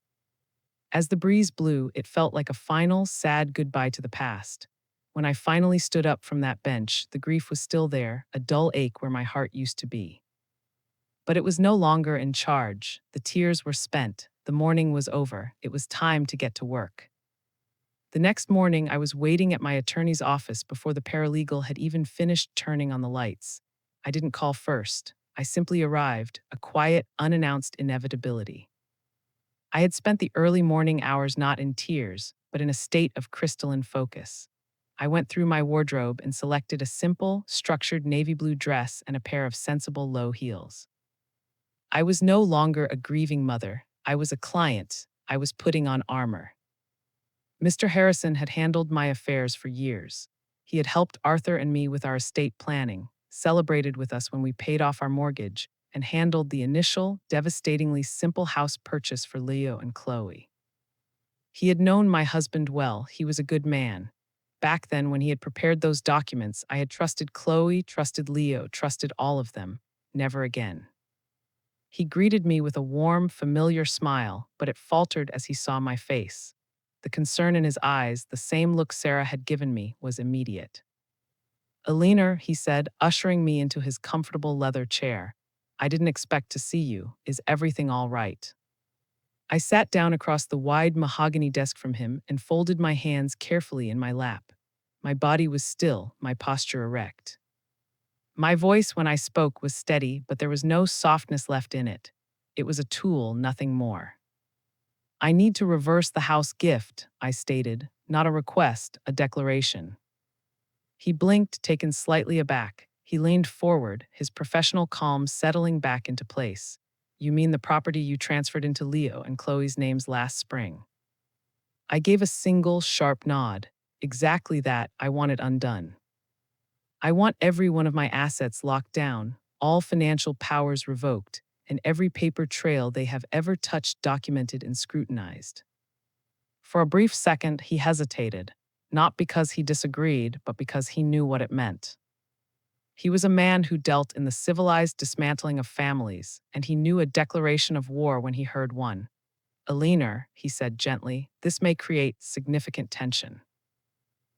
As the breeze blew, it felt like a final, sad goodbye to the past. When I finally stood up from that bench, the grief was still there, a dull ache where my heart used to be. But it was no longer in charge. The tears were spent. The morning was over. It was time to get to work. The next morning, I was waiting at my attorney's office before the paralegal had even finished turning on the lights. I didn't call first. I simply arrived, a quiet, unannounced inevitability. I had spent the early morning hours not in tears, but in a state of crystalline focus. I went through my wardrobe and selected a simple, structured navy blue dress and a pair of sensible low heels. I was no longer a grieving mother. I was a client. I was putting on armor. Mr. Harrison had handled my affairs for years. He had helped Arthur and me with our estate planning, celebrated with us when we paid off our mortgage, and handled the initial, devastatingly simple house purchase for Leo and Chloe. He had known my husband well. He was a good man. Back then, when he had prepared those documents, I had trusted Chloe, trusted Leo, trusted all of them. Never again. He greeted me with a warm, familiar smile, but it faltered as he saw my face. The concern in his eyes, the same look Sarah had given me, was immediate. Alina, he said, ushering me into his comfortable leather chair. I didn't expect to see you. Is everything all right? I sat down across the wide mahogany desk from him and folded my hands carefully in my lap. My body was still, my posture erect. My voice when I spoke was steady, but there was no softness left in it. It was a tool, nothing more. I need to reverse the house gift, I stated, not a request, a declaration. He blinked, taken slightly aback. He leaned forward, his professional calm settling back into place. You mean the property you transferred into Leo and Chloe's names last spring? I gave a single, sharp nod. Exactly that, I want it undone. I want every one of my assets locked down, all financial powers revoked, and every paper trail they have ever touched documented and scrutinized. For a brief second, he hesitated, not because he disagreed, but because he knew what it meant. He was a man who dealt in the civilized dismantling of families, and he knew a declaration of war when he heard one. Alina, he said gently, this may create significant tension.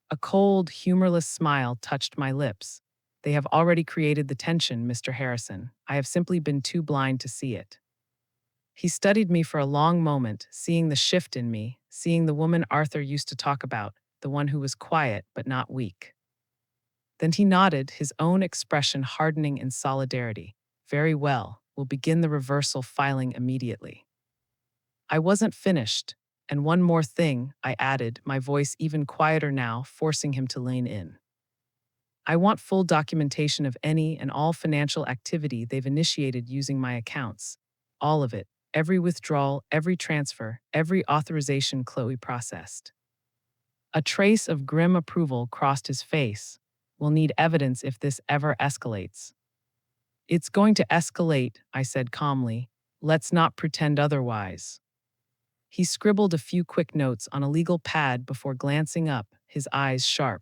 A cold, humorless smile touched my lips. They have already created the tension, Mr. Harrison. I have simply been too blind to see it. He studied me for a long moment, seeing the shift in me, seeing the woman Arthur used to talk about, the one who was quiet but not weak. Then he nodded, his own expression hardening in solidarity. Very well, we'll begin the reversal filing immediately. I wasn't finished, and one more thing, I added, my voice even quieter now, forcing him to lean in. I want full documentation of any and all financial activity they've initiated using my accounts. All of it, every withdrawal, every transfer, every authorization Chloe processed. A trace of grim approval crossed his face. We'll need evidence if this ever escalates. It's going to escalate, I said calmly. Let's not pretend otherwise. He scribbled a few quick notes on a legal pad before glancing up, his eyes sharp.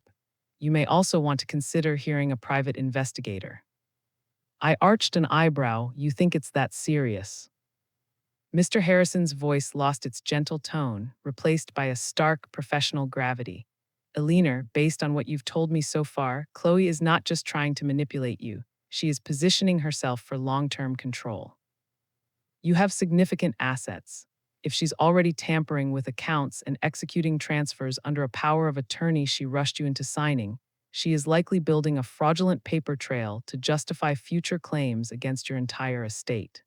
You may also want to consider hearing a private investigator. I arched an eyebrow. You think it's that serious? Mr. Harrison's voice lost its gentle tone, replaced by a stark professional gravity. Alina, based on what you've told me so far, Chloe is not just trying to manipulate you. She is positioning herself for long-term control. You have significant assets. If she's already tampering with accounts and executing transfers under a power of attorney she rushed you into signing, she is likely building a fraudulent paper trail to justify future claims against your entire estate.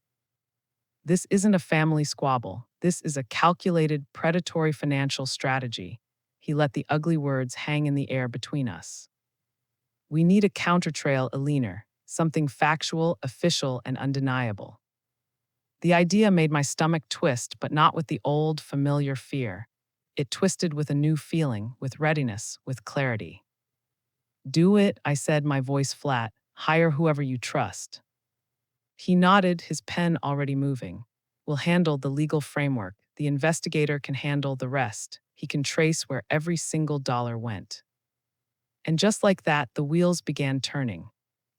This isn't a family squabble. This is a calculated, predatory financial strategy. He let the ugly words hang in the air between us. We need a countertrail, Alina, something factual, official, and undeniable. The idea made my stomach twist, but not with the old, familiar fear. It twisted with a new feeling, with readiness, with clarity. Do it, I said, my voice flat. Hire whoever you trust. He nodded, his pen already moving. We'll handle the legal framework. The investigator can handle the rest. He can trace where every single dollar went. And just like that, the wheels began turning.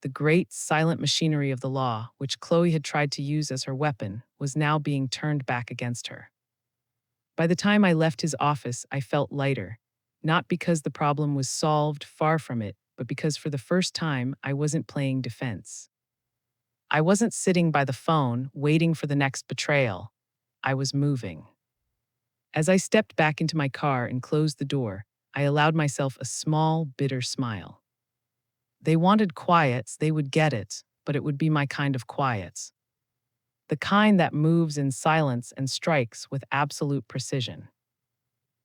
The great silent machinery of the law, which Chloe had tried to use as her weapon, was now being turned back against her. By the time I left his office, I felt lighter, not because the problem was solved, far from it, but because for the first time I wasn't playing defense. I wasn't sitting by the phone, waiting for the next betrayal. I was moving. As I stepped back into my car and closed the door, I allowed myself a small, bitter smile. They wanted quiets, they would get it, but it would be my kind of quiets. The kind that moves in silence and strikes with absolute precision.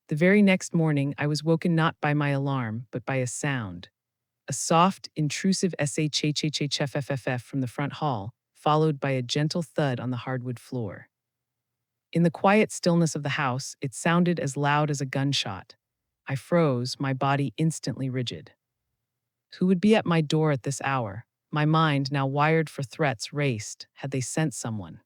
The very next morning, I was woken not by my alarm, but by a sound. A soft, intrusive shhhhfff from the front hall, followed by a gentle thud on the hardwood floor. In the quiet stillness of the house, it sounded as loud as a gunshot. I froze, my body instantly rigid. Who would be at my door at this hour? My mind, now wired for threats, raced. Had they sent someone?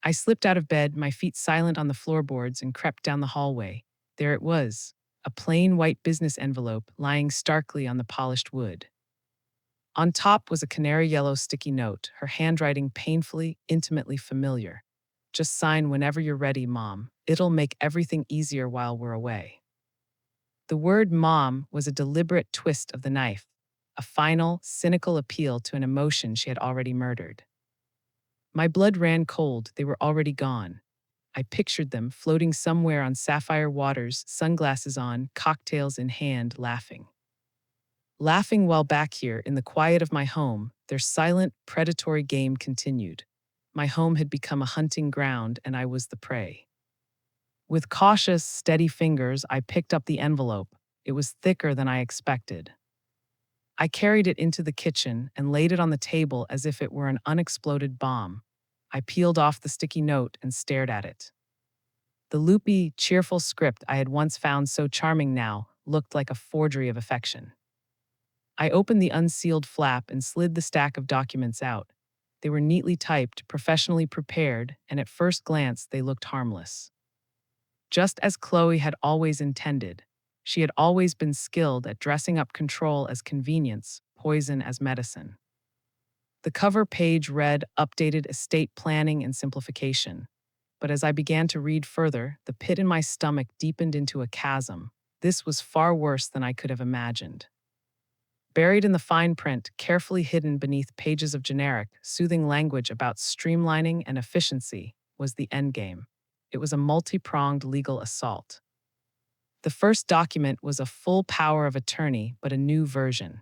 I slipped out of bed, my feet silent on the floorboards, and crept down the hallway. There it was, a plain white business envelope lying starkly on the polished wood. On top was a canary yellow sticky note, her handwriting painfully, intimately familiar. Just sign whenever you're ready, Mom. It'll make everything easier while we're away. The word mom was a deliberate twist of the knife, a final, cynical appeal to an emotion she had already murdered. My blood ran cold, they were already gone. I pictured them floating somewhere on sapphire waters, sunglasses on, cocktails in hand, laughing. Laughing while back here, in the quiet of my home, their silent, predatory game continued. My home had become a hunting ground, and I was the prey. With cautious, steady fingers, I picked up the envelope. It was thicker than I expected. I carried it into the kitchen and laid it on the table as if it were an unexploded bomb. I peeled off the sticky note and stared at it. The loopy, cheerful script I had once found so charming now looked like a forgery of affection. I opened the unsealed flap and slid the stack of documents out. They were neatly typed, professionally prepared, and at first glance they looked harmless. Just as Chloe had always intended, she had always been skilled at dressing up control as convenience, poison as medicine. The cover page read updated estate planning and simplification. But as I began to read further, the pit in my stomach deepened into a chasm. This was far worse than I could have imagined. Buried in the fine print, carefully hidden beneath pages of generic, soothing language about streamlining and efficiency, was the endgame. It was a multi-pronged legal assault. The first document was a full power of attorney, but a new version.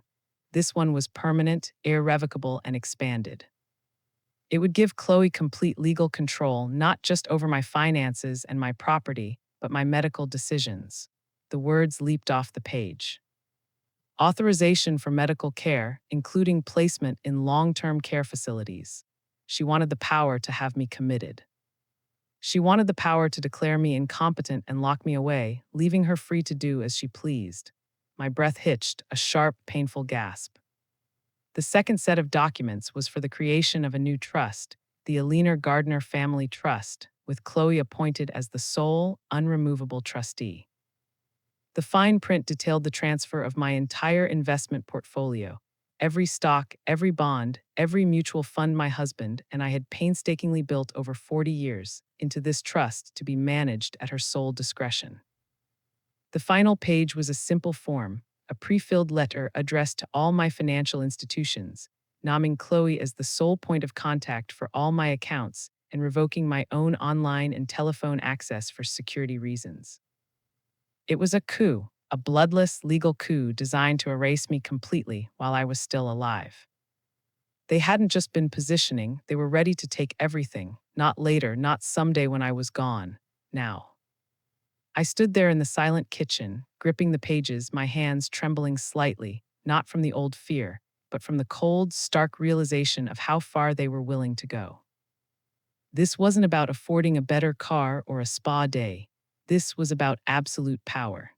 This one was permanent, irrevocable, and expanded. It would give Chloe complete legal control, not just over my finances and my property, but my medical decisions. The words leaped off the page. Authorization for medical care, including placement in long-term care facilities. She wanted the power to have me committed. She wanted the power to declare me incompetent and lock me away, leaving her free to do as she pleased. My breath hitched, a sharp, painful gasp. The second set of documents was for the creation of a new trust, the Aliner Gardner Family Trust, with Chloe appointed as the sole, unremovable trustee. The fine print detailed the transfer of my entire investment portfolio, every stock, every bond, every mutual fund my husband and I had painstakingly built over 40 years, into this trust to be managed at her sole discretion. The final page was a simple form, a pre-filled letter addressed to all my financial institutions, naming Chloe as the sole point of contact for all my accounts and revoking my own online and telephone access for security reasons. It was a coup, a bloodless legal coup designed to erase me completely while I was still alive. They hadn't just been positioning, they were ready to take everything, not later, not someday when I was gone, now. I stood there in the silent kitchen, gripping the pages, my hands trembling slightly, not from the old fear, but from the cold, stark realization of how far they were willing to go. This wasn't about affording a better car or a spa day. This was about absolute power.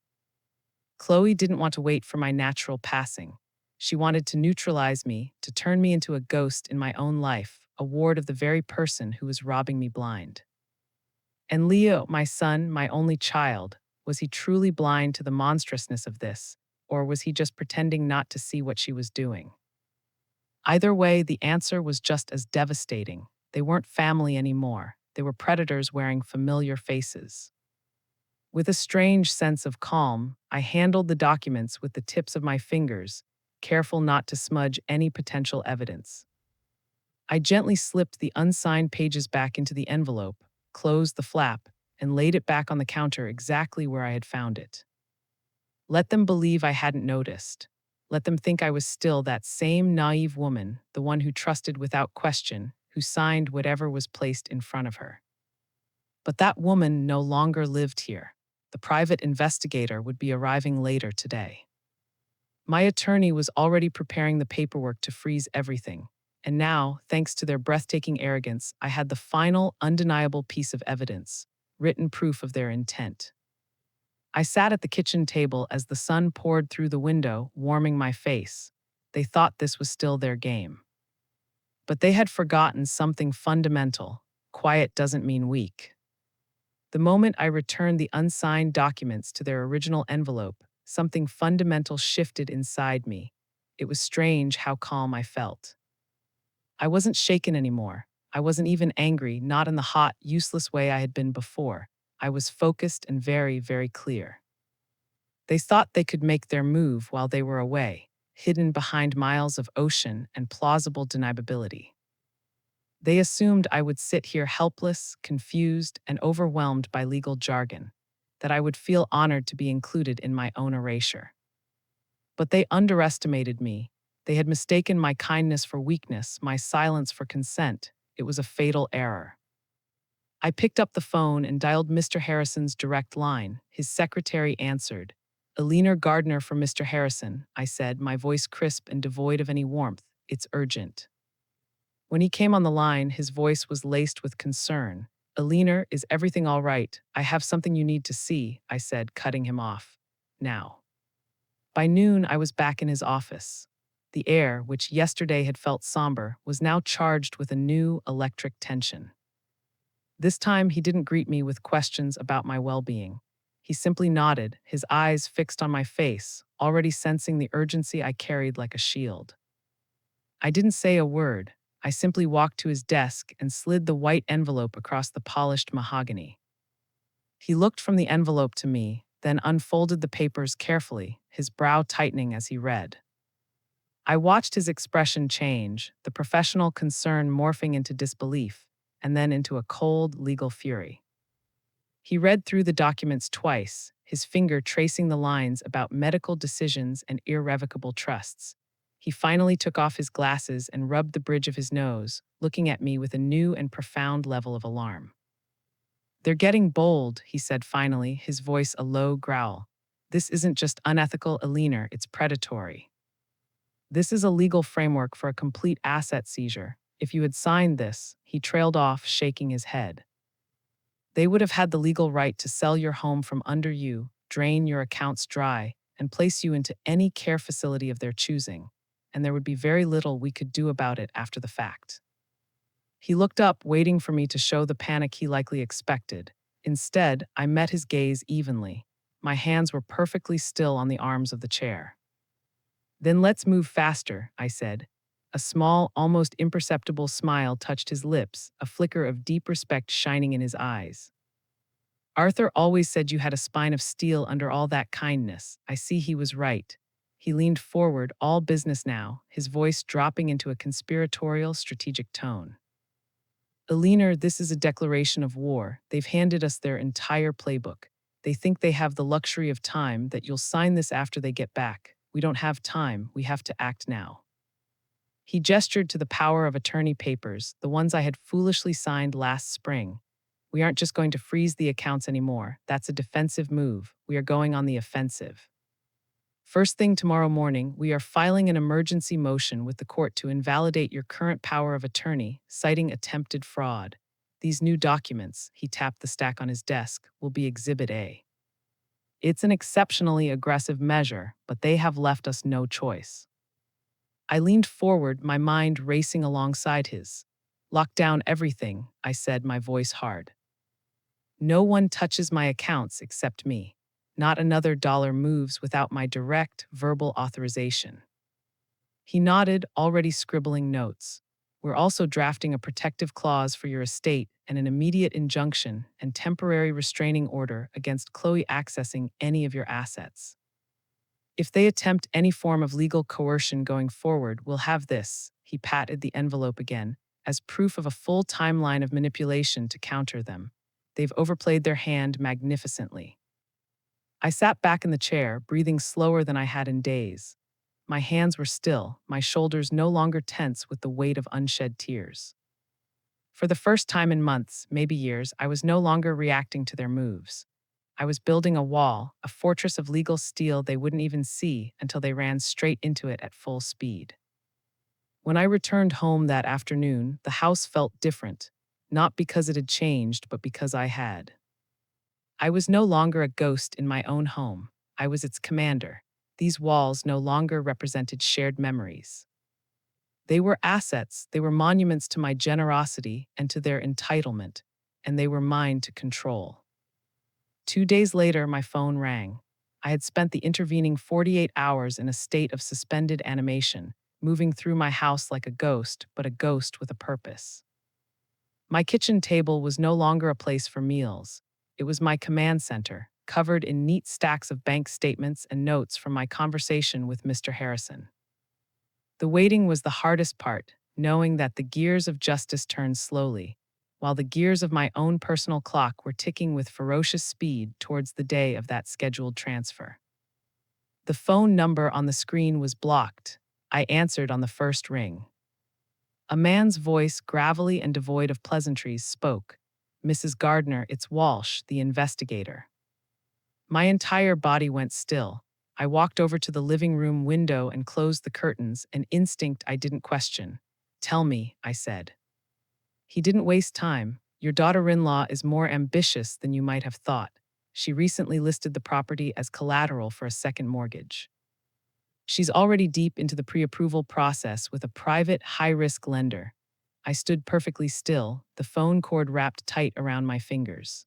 Chloe didn't want to wait for my natural passing. She wanted to neutralize me, to turn me into a ghost in my own life, a ward of the very person who was robbing me blind. And Leo, my son, my only child, was he truly blind to the monstrousness of this, or was he just pretending not to see what she was doing? Either way, the answer was just as devastating. They weren't family anymore. They were predators wearing familiar faces. With a strange sense of calm, I handled the documents with the tips of my fingers, careful not to smudge any potential evidence. I gently slipped the unsigned pages back into the envelope, closed the flap, and laid it back on the counter exactly where I had found it. Let them believe I hadn't noticed. Let them think I was still that same naive woman, the one who trusted without question, who signed whatever was placed in front of her. But that woman no longer lived here. The private investigator would be arriving later today. My attorney was already preparing the paperwork to freeze everything. And now, thanks to their breathtaking arrogance, I had the final, undeniable piece of evidence, written proof of their intent. I sat at the kitchen table as the sun poured through the window, warming my face. They thought this was still their game. But they had forgotten something fundamental. Quiet doesn't mean weak. The moment I returned the unsigned documents to their original envelope, something fundamental shifted inside me. It was strange how calm I felt. I wasn't shaken anymore. I wasn't even angry, not in the hot, useless way I had been before. I was focused and very, very clear. They thought they could make their move while they were away, hidden behind miles of ocean and plausible deniability. They assumed I would sit here helpless, confused, and overwhelmed by legal jargon, that I would feel honored to be included in my own erasure. But they underestimated me. They had mistaken my kindness for weakness, my silence for consent. It was a fatal error. I picked up the phone and dialed Mr. Harrison's direct line. His secretary answered. "Alina Gardner for Mr. Harrison," I said, my voice crisp and devoid of any warmth. "It's urgent." When he came on the line, his voice was laced with concern. "Alina, is everything all right? I have something you need to see," I said, cutting him off. "Now." By noon, I was back in his office. The air, which yesterday had felt somber, was now charged with a new electric tension. This time, he didn't greet me with questions about my well-being. He simply nodded, his eyes fixed on my face, already sensing the urgency I carried like a shield. I didn't say a word. I simply walked to his desk and slid the white envelope across the polished mahogany. He looked from the envelope to me, then unfolded the papers carefully, his brow tightening as he read. I watched his expression change, the professional concern morphing into disbelief, and then into a cold, legal fury. He read through the documents twice, his finger tracing the lines about medical decisions and irrevocable trusts. He finally took off his glasses and rubbed the bridge of his nose, looking at me with a new and profound level of alarm. "They're getting bold," he said finally, his voice a low growl. "This isn't just unethical, Alina, it's predatory. This is a legal framework for a complete asset seizure. If you had signed this," he trailed off, shaking his head. "They would have had the legal right to sell your home from under you, drain your accounts dry, and place you into any care facility of their choosing, and there would be very little we could do about it after the fact." He looked up, waiting for me to show the panic he likely expected. Instead, I met his gaze evenly. My hands were perfectly still on the arms of the chair. "Then let's move faster," I said. A small, almost imperceptible smile touched his lips, a flicker of deep respect shining in his eyes. "Arthur always said you had a spine of steel under all that kindness. I see he was right." He leaned forward, all business now, his voice dropping into a conspiratorial, strategic tone. "Alina, this is a declaration of war. They've handed us their entire playbook. They think they have the luxury of time, that you'll sign this after they get back. We don't have time, we have to act now." He gestured to the power of attorney papers, the ones I had foolishly signed last spring. "We aren't just going to freeze the accounts anymore. That's a defensive move. We are going on the offensive. First thing tomorrow morning, we are filing an emergency motion with the court to invalidate your current power of attorney, citing attempted fraud. These new documents," he tapped the stack on his desk, "will be Exhibit A. It's an exceptionally aggressive measure, but they have left us no choice." I leaned forward, my mind racing alongside his. "Lock down everything," I said, my voice hard. "No one touches my accounts except me. Not another dollar moves without my direct, verbal authorization." He nodded, already scribbling notes. We're also drafting a protective clause for your estate and an immediate injunction and temporary restraining order against Chloe accessing any of your assets. If they attempt any form of legal coercion going forward, we'll have this, he patted the envelope again, as proof of a full timeline of manipulation to counter them. They've overplayed their hand magnificently. I sat back in the chair, breathing slower than I had in days. My hands were still, my shoulders no longer tense with the weight of unshed tears. For the first time in months, maybe years, I was no longer reacting to their moves. I was building a wall, a fortress of legal steel they wouldn't even see until they ran straight into it at full speed. When I returned home that afternoon, the house felt different, not because it had changed, but because I had. I was no longer a ghost in my own home. I was its commander. These walls no longer represented shared memories. They were assets, they were monuments to my generosity and to their entitlement, and they were mine to control. 2 days later, my phone rang. I had spent the intervening 48 hours in a state of suspended animation, moving through my house like a ghost, but a ghost with a purpose. My kitchen table was no longer a place for meals. It was my command center, covered in neat stacks of bank statements and notes from my conversation with Mr. Harrison. The waiting was the hardest part, knowing that the gears of justice turned slowly, while the gears of my own personal clock were ticking with ferocious speed towards the day of that scheduled transfer. The phone number on the screen was blocked. I answered on the first ring. A man's voice, gravelly and devoid of pleasantries, spoke. "Mrs. Gardner, it's Walsh, the investigator." My entire body went still. I walked over to the living room window and closed the curtains, an instinct I didn't question. "Tell me," I said. He didn't waste time. "Your daughter-in-law is more ambitious than you might have thought. She recently listed the property as collateral for a second mortgage. She's already deep into the pre-approval process with a private, high-risk lender." I stood perfectly still, the phone cord wrapped tight around my fingers.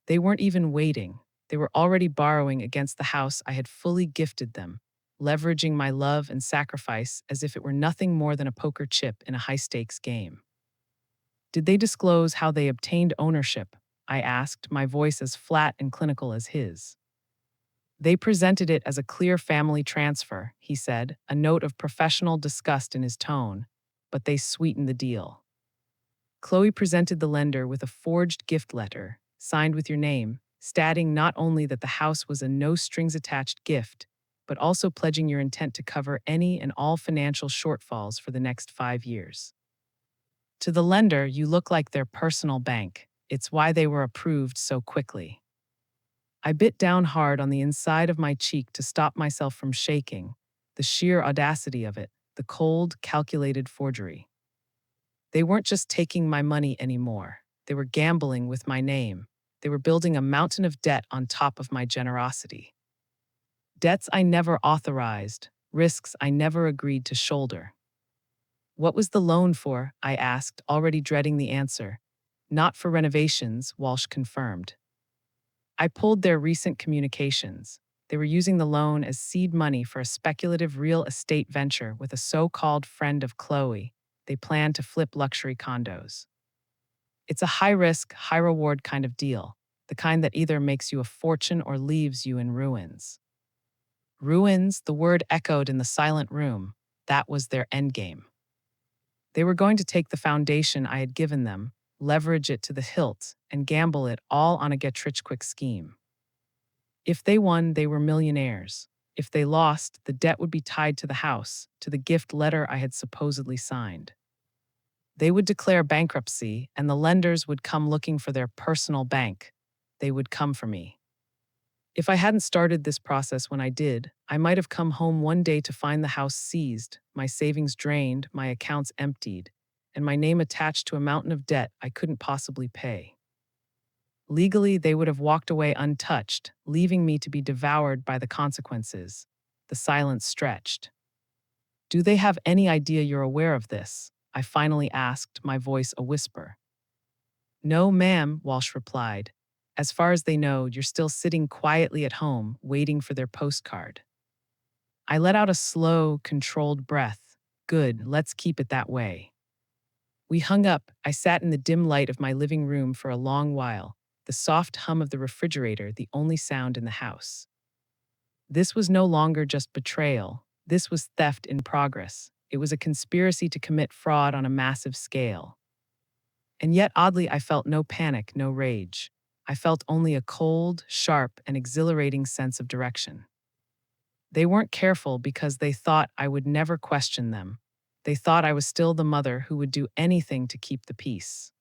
They weren't even waiting. They were already borrowing against the house I had fully gifted them, leveraging my love and sacrifice as if it were nothing more than a poker chip in a high-stakes game. "Did they disclose how they obtained ownership?" I asked, my voice as flat and clinical as his. "They presented it as a clear family transfer," he said, a note of professional disgust in his tone, "but they sweetened the deal. Chloe presented the lender with a forged gift letter, signed with your name, stating not only that the house was a no-strings-attached gift, but also pledging your intent to cover any and all financial shortfalls for the next 5 years. To the lender, you look like their personal bank. It's why they were approved so quickly." I bit down hard on the inside of my cheek to stop myself from shaking. The sheer audacity of it, the cold, calculated forgery. They weren't just taking my money anymore. They were gambling with my name. They were building a mountain of debt on top of my generosity. Debts I never authorized, risks I never agreed to shoulder. "What was the loan for?" I asked, already dreading the answer. "Not for renovations," Walsh confirmed. I pulled their recent communications. They were using the loan as seed money for a speculative real estate venture with a so-called friend of Chloe. They planned to flip luxury condos. It's a high-risk, high-reward kind of deal, the kind that either makes you a fortune or leaves you in ruins. Ruins, the word echoed in the silent room. That was their endgame. They were going to take the foundation I had given them, leverage it to the hilt, and gamble it all on a get-rich-quick scheme. If they won, they were millionaires. If they lost, the debt would be tied to the house, to the gift letter I had supposedly signed. They would declare bankruptcy, and the lenders would come looking for their personal bank. They would come for me. If I hadn't started this process when I did, I might have come home one day to find the house seized, my savings drained, my accounts emptied, and my name attached to a mountain of debt I couldn't possibly pay. Legally, they would have walked away untouched, leaving me to be devoured by the consequences. The silence stretched. "Do they have any idea you're aware of this?" I finally asked, my voice a whisper. "No, ma'am," Walsh replied. "As far as they know, you're still sitting quietly at home, waiting for their postcard." I let out a slow, controlled breath. Good, let's keep it that way. We hung up. I sat in the dim light of my living room for a long while, the soft hum of the refrigerator the only sound in the house. This was no longer just betrayal. This was theft in progress. It was a conspiracy to commit fraud on a massive scale. And yet, oddly, I felt no panic, no rage. I felt only a cold, sharp, and exhilarating sense of direction. They weren't careful because they thought I would never question them. They thought I was still the mother who would do anything to keep the peace.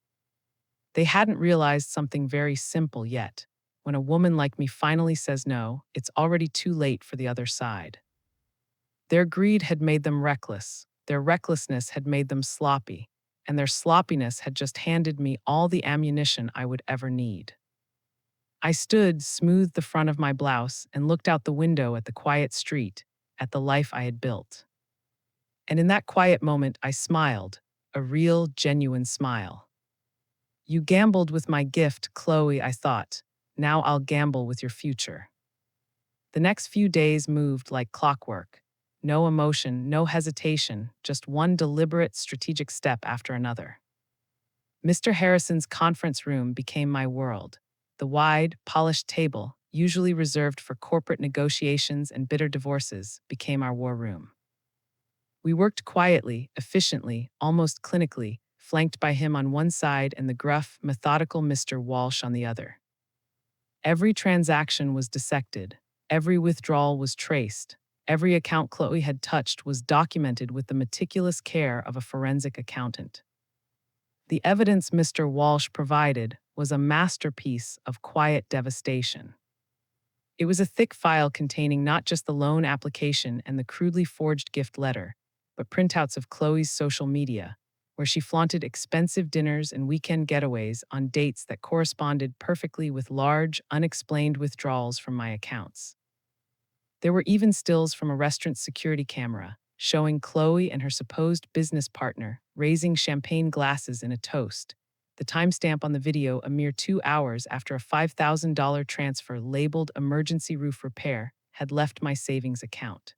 They hadn't realized something very simple yet. When a woman like me finally says no, it's already too late for the other side. Their greed had made them reckless, their recklessness had made them sloppy, and their sloppiness had just handed me all the ammunition I would ever need. I stood, smoothed the front of my blouse, and looked out the window at the quiet street, at the life I had built. And in that quiet moment, I smiled, a real, genuine smile. You gambled with my gift, Chloe, I thought. Now I'll gamble with your future. The next few days moved like clockwork. No emotion, no hesitation, just one deliberate, strategic step after another. Mr. Harrison's conference room became my world. The wide, polished table, usually reserved for corporate negotiations and bitter divorces, became our war room. We worked quietly, efficiently, almost clinically, flanked by him on one side and the gruff, methodical Mr. Walsh on the other. Every transaction was dissected, every withdrawal was traced, every account Chloe had touched was documented with the meticulous care of a forensic accountant. The evidence Mr. Walsh provided was a masterpiece of quiet devastation. It was a thick file containing not just the loan application and the crudely forged gift letter, but printouts of Chloe's social media, where she flaunted expensive dinners and weekend getaways on dates that corresponded perfectly with large, unexplained withdrawals from my accounts. There were even stills from a restaurant's security camera, showing Chloe and her supposed business partner raising champagne glasses in a toast, the timestamp on the video a mere 2 hours after a $5,000 transfer labeled emergency roof repair had left my savings account.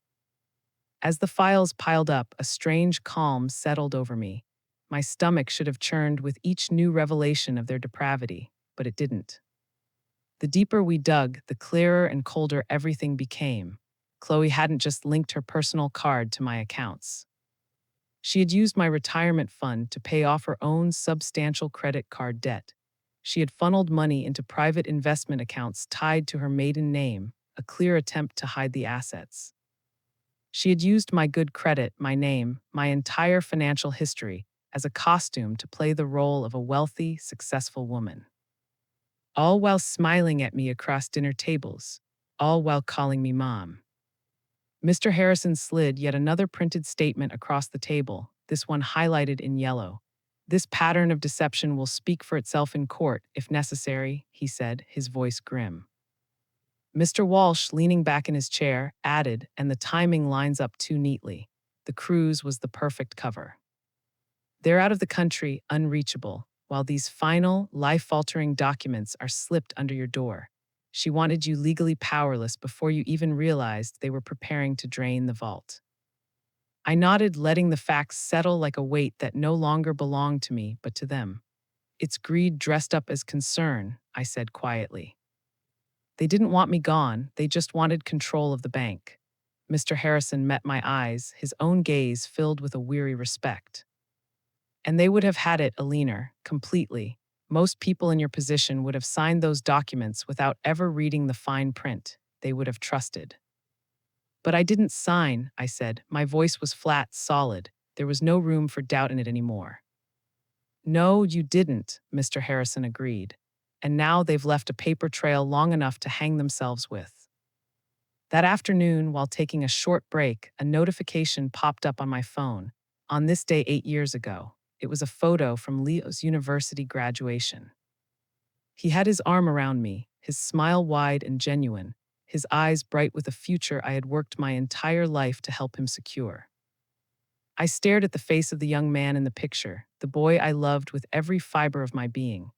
As the files piled up, a strange calm settled over me. My stomach should have churned with each new revelation of their depravity, but it didn't. The deeper we dug, the clearer and colder everything became. Chloe hadn't just linked her personal card to my accounts. She had used my retirement fund to pay off her own substantial credit card debt. She had funneled money into private investment accounts tied to her maiden name, a clear attempt to hide the assets. She had used my good credit, my name, my entire financial history as a costume to play the role of a wealthy, successful woman. All while smiling at me across dinner tables, all while calling me mom. Mr. Harrison slid yet another printed statement across the table, this one highlighted in yellow. This pattern of deception will speak for itself in court, if necessary, he said, his voice grim. Mr. Walsh, leaning back in his chair, added, and the timing lines up too neatly. The cruise was the perfect cover. They're out of the country, unreachable, while these final, life-altering documents are slipped under your door. She wanted you legally powerless before you even realized they were preparing to drain the vault. I nodded, letting the facts settle like a weight that no longer belonged to me, but to them. It's greed dressed up as concern, I said quietly. They didn't want me gone, they just wanted control of the bank. Mr. Harrison met my eyes, his own gaze filled with a weary respect. And they would have had it, Alina, completely. Most people in your position would have signed those documents without ever reading the fine print. They would have trusted. But I didn't sign, I said. My voice was flat, solid. There was no room for doubt in it anymore. No, you didn't, Mr. Harrison agreed. And now they've left a paper trail long enough to hang themselves with. That afternoon, while taking a short break, a notification popped up on my phone. On this day 8 years ago, it was a photo from Leo's university graduation. He had his arm around me, his smile wide and genuine, his eyes bright with a future I had worked my entire life to help him secure. I stared at the face of the young man in the picture, the boy I loved with every fiber of my being.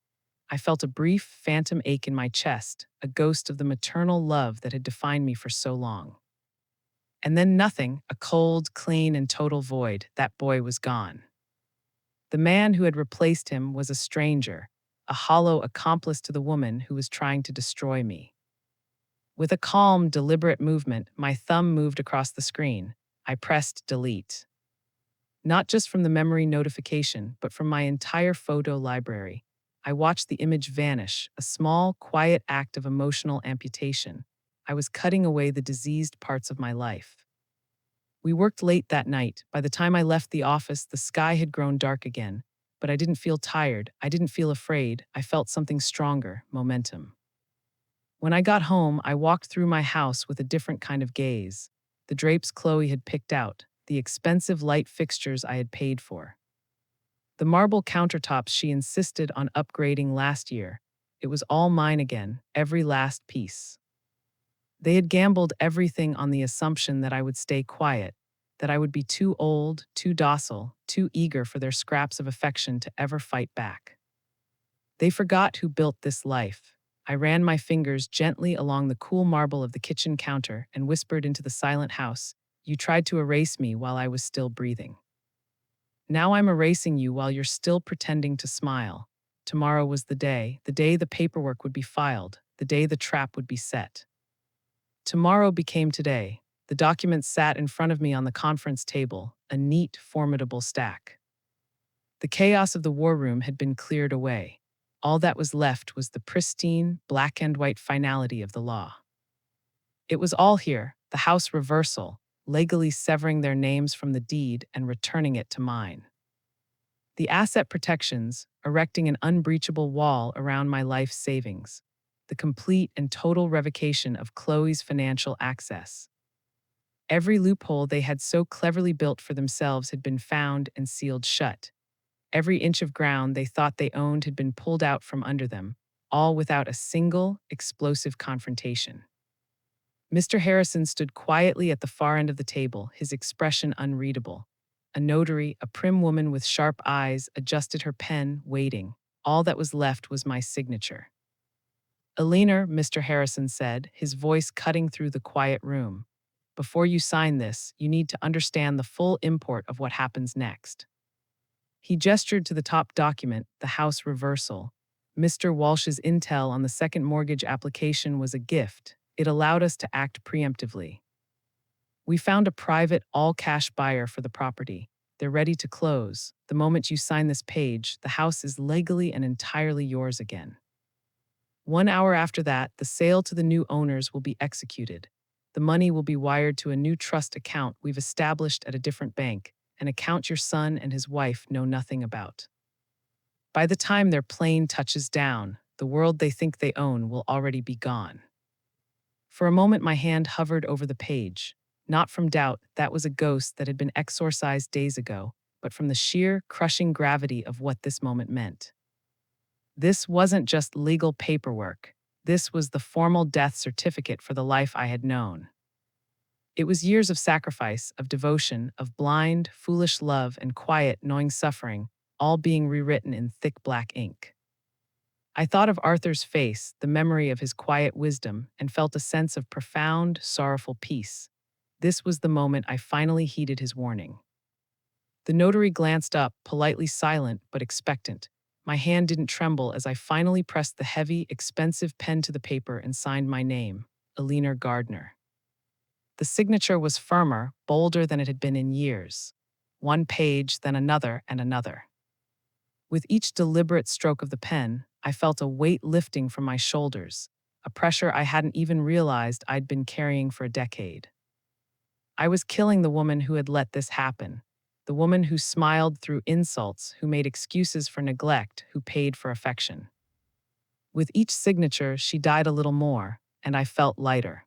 I felt a brief, phantom ache in my chest, a ghost of the maternal love that had defined me for so long. And then nothing, a cold, clean, and total void. That boy was gone. The man who had replaced him was a stranger, a hollow accomplice to the woman who was trying to destroy me. With a calm, deliberate movement, my thumb moved across the screen. I pressed delete. Not just from the memory notification, but from my entire photo library. I watched the image vanish, a small, quiet act of emotional amputation. I was cutting away the diseased parts of my life. We worked late that night. By the time I left the office, the sky had grown dark again. But I didn't feel tired. I didn't feel afraid. I felt something stronger, momentum. When I got home, I walked through my house with a different kind of gaze. The drapes Chloe had picked out, the expensive light fixtures I had paid for. The marble countertops she insisted on upgrading last year. It was all mine again, every last piece. They had gambled everything on the assumption that I would stay quiet, that I would be too old, too docile, too eager for their scraps of affection to ever fight back. They forgot who built this life. I ran my fingers gently along the cool marble of the kitchen counter and whispered into the silent house, "You tried to erase me while I was still breathing. Now I'm erasing you while you're still pretending to smile." Tomorrow was the day the paperwork would be filed, the day the trap would be set. Tomorrow became today. The documents sat in front of me on the conference table, a neat, formidable stack. The chaos of the war room had been cleared away. All that was left was the pristine, black and white finality of the law. It was all here, the house reversal, legally severing their names from the deed and returning it to mine. The asset protections, erecting an unbreachable wall around my life savings. The complete and total revocation of Chloe's financial access. Every loophole they had so cleverly built for themselves had been found and sealed shut. Every inch of ground they thought they owned had been pulled out from under them, all without a single, explosive confrontation. Mr. Harrison stood quietly at the far end of the table, his expression unreadable. A notary, a prim woman with sharp eyes, adjusted her pen, waiting. All that was left was my signature. "Alina," Mr. Harrison said, his voice cutting through the quiet room. "Before you sign this, you need to understand the full import of what happens next." He gestured to the top document, the house reversal. Mr. Walsh's intel on the second mortgage application was a gift. It allowed us to act preemptively. "We found a private, all-cash buyer for the property. They're ready to close. The moment you sign this page, the house is legally and entirely yours again. 1 hour after that, the sale to the new owners will be executed. The money will be wired to a new trust account we've established at a different bank, an account your son and his wife know nothing about. By the time their plane touches down, the world they think they own will already be gone." For a moment, my hand hovered over the page. Not from doubt, that was a ghost that had been exorcised days ago, but from the sheer, crushing gravity of what this moment meant. This wasn't just legal paperwork. This was the formal death certificate for the life I had known. It was years of sacrifice, of devotion, of blind, foolish love and quiet, knowing suffering, all being rewritten in thick black ink. I thought of Arthur's face, the memory of his quiet wisdom, and felt a sense of profound, sorrowful peace. This was the moment I finally heeded his warning. The notary glanced up, politely silent but expectant. My hand didn't tremble as I finally pressed the heavy, expensive pen to the paper and signed my name, Alina Gardner. The signature was firmer, bolder than it had been in years. One page, then another and another. With each deliberate stroke of the pen, I felt a weight lifting from my shoulders, a pressure I hadn't even realized I'd been carrying for a decade. I was killing the woman who had let this happen, the woman who smiled through insults, who made excuses for neglect, who paid for affection. With each signature, she died a little more, and I felt lighter.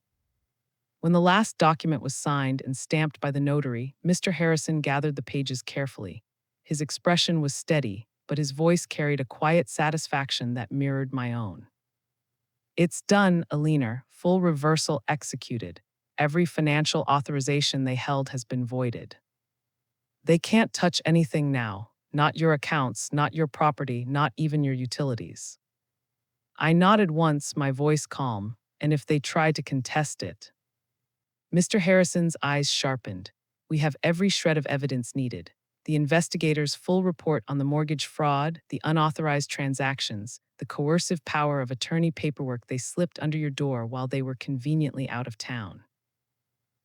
When the last document was signed and stamped by the notary, Mr. Harrison gathered the pages carefully. His expression was steady, but his voice carried a quiet satisfaction that mirrored my own. "It's done, Alina, full reversal executed. Every financial authorization they held has been voided. They can't touch anything now, not your accounts, not your property, not even your utilities." I nodded once, my voice calm, "And if they try to contest it?" Mr. Harrison's eyes sharpened. We have every shred of evidence needed. The investigator's full report on the mortgage fraud, the unauthorized transactions, the coercive power of attorney paperwork they slipped under your door while they were conveniently out of town.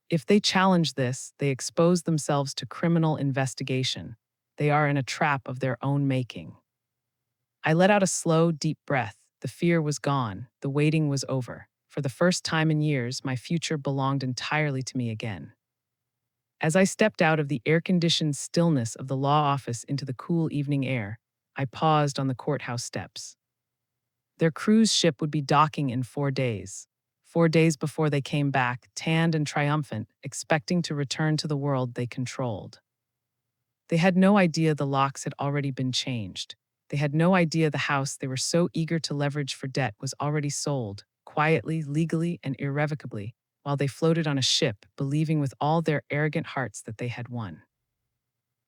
If they challenge this, they expose themselves to criminal investigation. They are in a trap of their own making. I let out a slow, deep breath. The fear was gone. The waiting was over. For the first time in years, my future belonged entirely to me again. As I stepped out of the air-conditioned stillness of the law office into the cool evening air, I paused on the courthouse steps. Their cruise ship would be docking in 4 days. 4 days before they came back, tanned and triumphant, expecting to return to the world they controlled. They had no idea the locks had already been changed. They had no idea the house they were so eager to leverage for debt was already sold, quietly, legally, and irrevocably, while they floated on a ship, believing with all their arrogant hearts that they had won.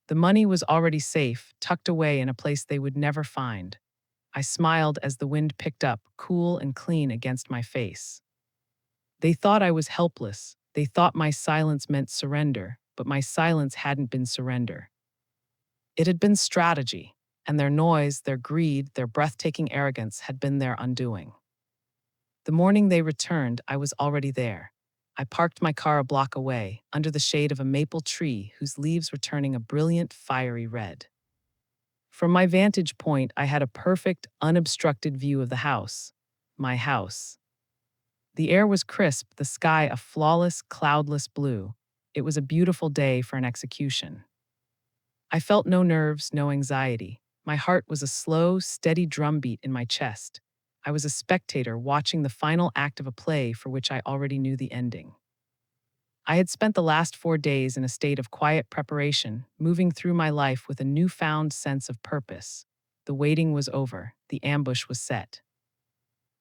The money was already safe, tucked away in a place they would never find. I smiled as the wind picked up, cool and clean against my face. They thought I was helpless. They thought my silence meant surrender, but my silence hadn't been surrender. It had been strategy, and their noise, their greed, their breathtaking arrogance had been their undoing. The morning they returned, I was already there. I parked my car a block away, under the shade of a maple tree whose leaves were turning a brilliant, fiery red. From my vantage point, I had a perfect, unobstructed view of the house. My house. The air was crisp, the sky a flawless, cloudless blue. It was a beautiful day for an execution. I felt no nerves, no anxiety. My heart was a slow, steady drumbeat in my chest. I was a spectator watching the final act of a play for which I already knew the ending. I had spent the last 4 days in a state of quiet preparation, moving through my life with a newfound sense of purpose. The waiting was over. The ambush was set.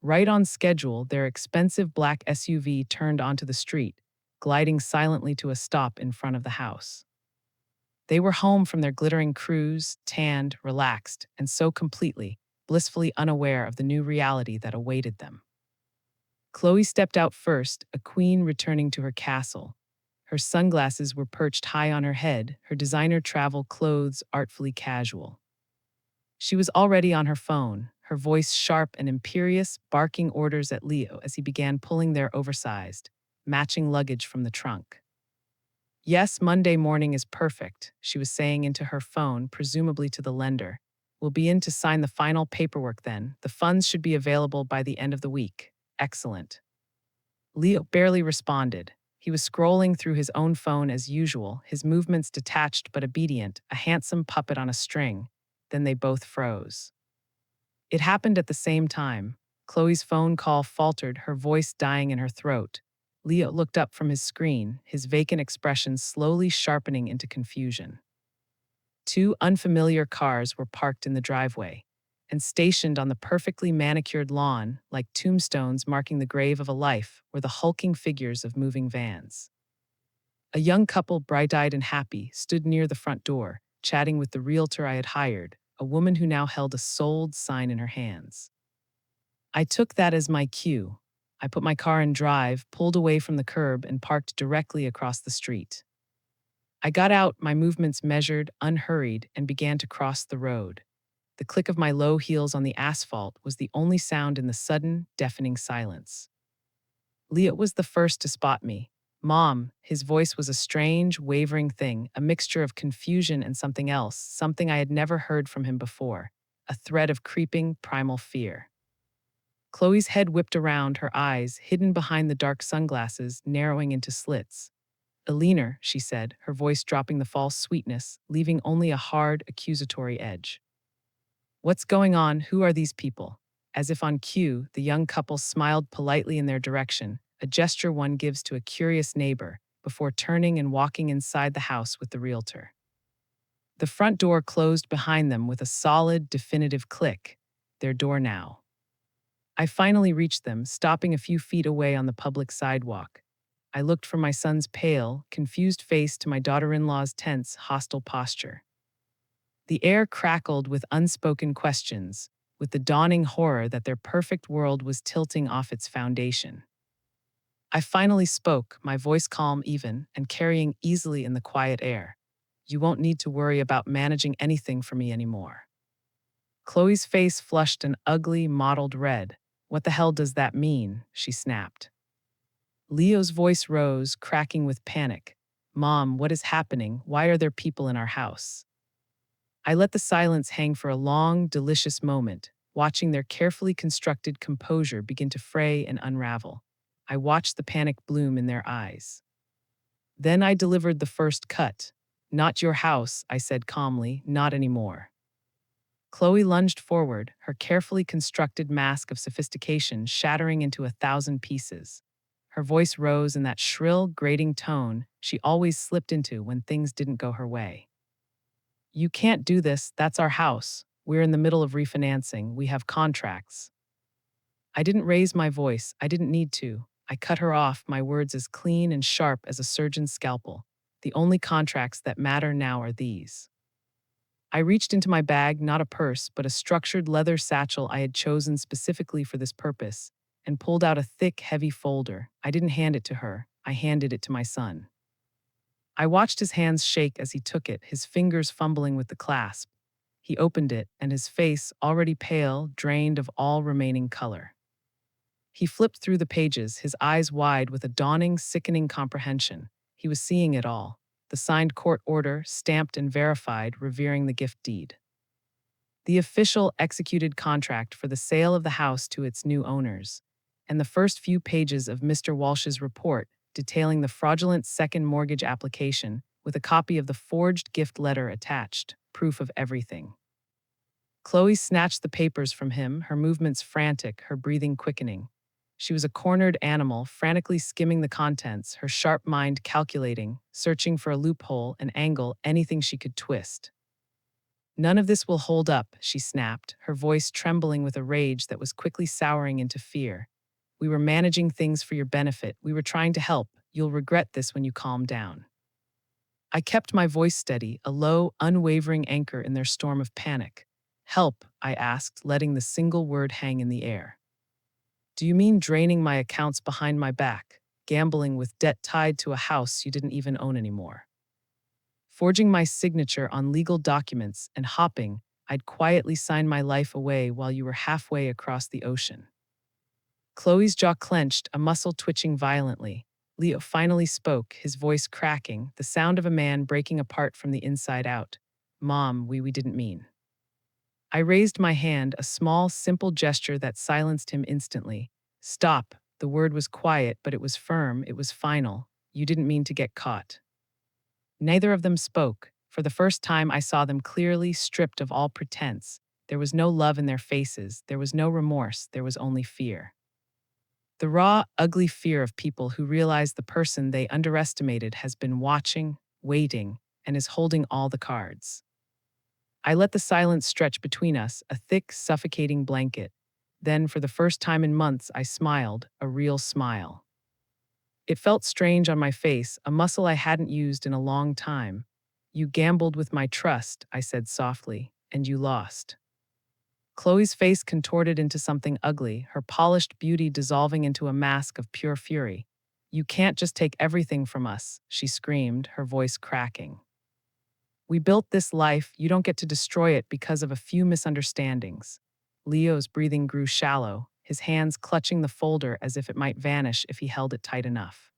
Right on schedule, their expensive black SUV turned onto the street, gliding silently to a stop in front of the house. They were home from their glittering cruise, tanned, relaxed, and so completely, blissfully unaware of the new reality that awaited them. Chloe stepped out first, a queen returning to her castle. Her sunglasses were perched high on her head, her designer travel clothes artfully casual. She was already on her phone, her voice sharp and imperious, barking orders at Leo as he began pulling their oversized, matching luggage from the trunk. Yes, Monday morning is perfect, she was saying into her phone, presumably to the lender. We'll be in to sign the final paperwork then. The funds should be available by the end of the week. Excellent. Leo barely responded. He was scrolling through his own phone as usual, his movements detached but obedient, a handsome puppet on a string. Then they both froze. It happened at the same time. Chloe's phone call faltered, her voice dying in her throat. Leo looked up from his screen, his vacant expression slowly sharpening into confusion. 2 unfamiliar cars were parked in the driveway, and stationed on the perfectly manicured lawn, like tombstones marking the grave of a life, were the hulking figures of moving vans. A young couple, bright-eyed and happy, stood near the front door, chatting with the realtor I had hired, a woman who now held a sold sign in her hands. I took that as my cue. I put my car in drive, pulled away from the curb, and parked directly across the street. I got out, my movements measured, unhurried, and began to cross the road. The click of my low heels on the asphalt was the only sound in the sudden, deafening silence. Leo was the first to spot me. Mom, his voice was a strange, wavering thing, a mixture of confusion and something else, something I had never heard from him before, a thread of creeping, primal fear. Chloe's head whipped around, her eyes, hidden behind the dark sunglasses, narrowing into slits. Eleanor, she said, her voice dropping the false sweetness, leaving only a hard, accusatory edge. What's going on? Who are these people? As if on cue, the young couple smiled politely in their direction, a gesture one gives to a curious neighbor, before turning and walking inside the house with the realtor. The front door closed behind them with a solid, definitive click. Their door now. I finally reached them, stopping a few feet away on the public sidewalk. I looked from my son's pale, confused face to my daughter-in-law's tense, hostile posture. The air crackled with unspoken questions, with the dawning horror that their perfect world was tilting off its foundation. I finally spoke, my voice calm, even, and carrying easily in the quiet air. You won't need to worry about managing anything for me anymore. Chloe's face flushed an ugly, mottled red. What the hell does that mean? She snapped. Leo's voice rose, cracking with panic. Mom, what is happening? Why are there people in our house? I let the silence hang for a long, delicious moment, watching their carefully constructed composure begin to fray and unravel. I watched the panic bloom in their eyes. Then I delivered the first cut. Not your house, I said calmly, not anymore. Chloe lunged forward, her carefully constructed mask of sophistication shattering into 1,000 pieces. Her voice rose in that shrill, grating tone she always slipped into when things didn't go her way. You can't do this, that's our house. We're in the middle of refinancing, we have contracts. I didn't raise my voice, I didn't need to. I cut her off, my words as clean and sharp as a surgeon's scalpel. The only contracts that matter now are these. I reached into my bag, not a purse, but a structured leather satchel I had chosen specifically for this purpose, and pulled out a thick, heavy folder. I didn't hand it to her, I handed it to my son. I watched his hands shake as he took it, his fingers fumbling with the clasp. He opened it, and his face, already pale, drained of all remaining color. He flipped through the pages, his eyes wide with a dawning, sickening comprehension. He was seeing it all. The signed court order, stamped and verified, revering the gift deed. The official executed contract for the sale of the house to its new owners. And the first few pages of Mr. Walsh's report detailing the fraudulent second mortgage application with a copy of the forged gift letter attached, proof of everything. Chloe snatched the papers from him, her movements frantic, her breathing quickening. She was a cornered animal, frantically skimming the contents, her sharp mind calculating, searching for a loophole, an angle, anything she could twist. None of this will hold up, she snapped, her voice trembling with a rage that was quickly souring into fear. We were managing things for your benefit. We were trying to help. You'll regret this when you calm down. I kept my voice steady, a low, unwavering anchor in their storm of panic. Help, I asked, letting the single word hang in the air. Do you mean draining my accounts behind my back, gambling with debt tied to a house you didn't even own anymore? Forging my signature on legal documents and hopping, I'd quietly sign my life away while you were halfway across the ocean. Chloe's jaw clenched, a muscle twitching violently. Leo finally spoke, his voice cracking, the sound of a man breaking apart from the inside out. Mom, we didn't mean. I raised my hand, a small, simple gesture that silenced him instantly. Stop. The word was quiet, but it was firm, it was final. You didn't mean to get caught. Neither of them spoke. For the first time, I saw them clearly, stripped of all pretense. There was no love in their faces, there was no remorse, there was only fear. The raw, ugly fear of people who realize the person they underestimated has been watching, waiting, and is holding all the cards. I let the silence stretch between us, a thick, suffocating blanket. Then, for the first time in months, I smiled, a real smile. It felt strange on my face, a muscle I hadn't used in a long time. You gambled with my trust, I said softly, and you lost. Chloe's face contorted into something ugly, her polished beauty dissolving into a mask of pure fury. You can't just take everything from us, she screamed, her voice cracking. We built this life, you don't get to destroy it because of a few misunderstandings. Leo's breathing grew shallow, his hands clutching the folder as if it might vanish if he held it tight enough.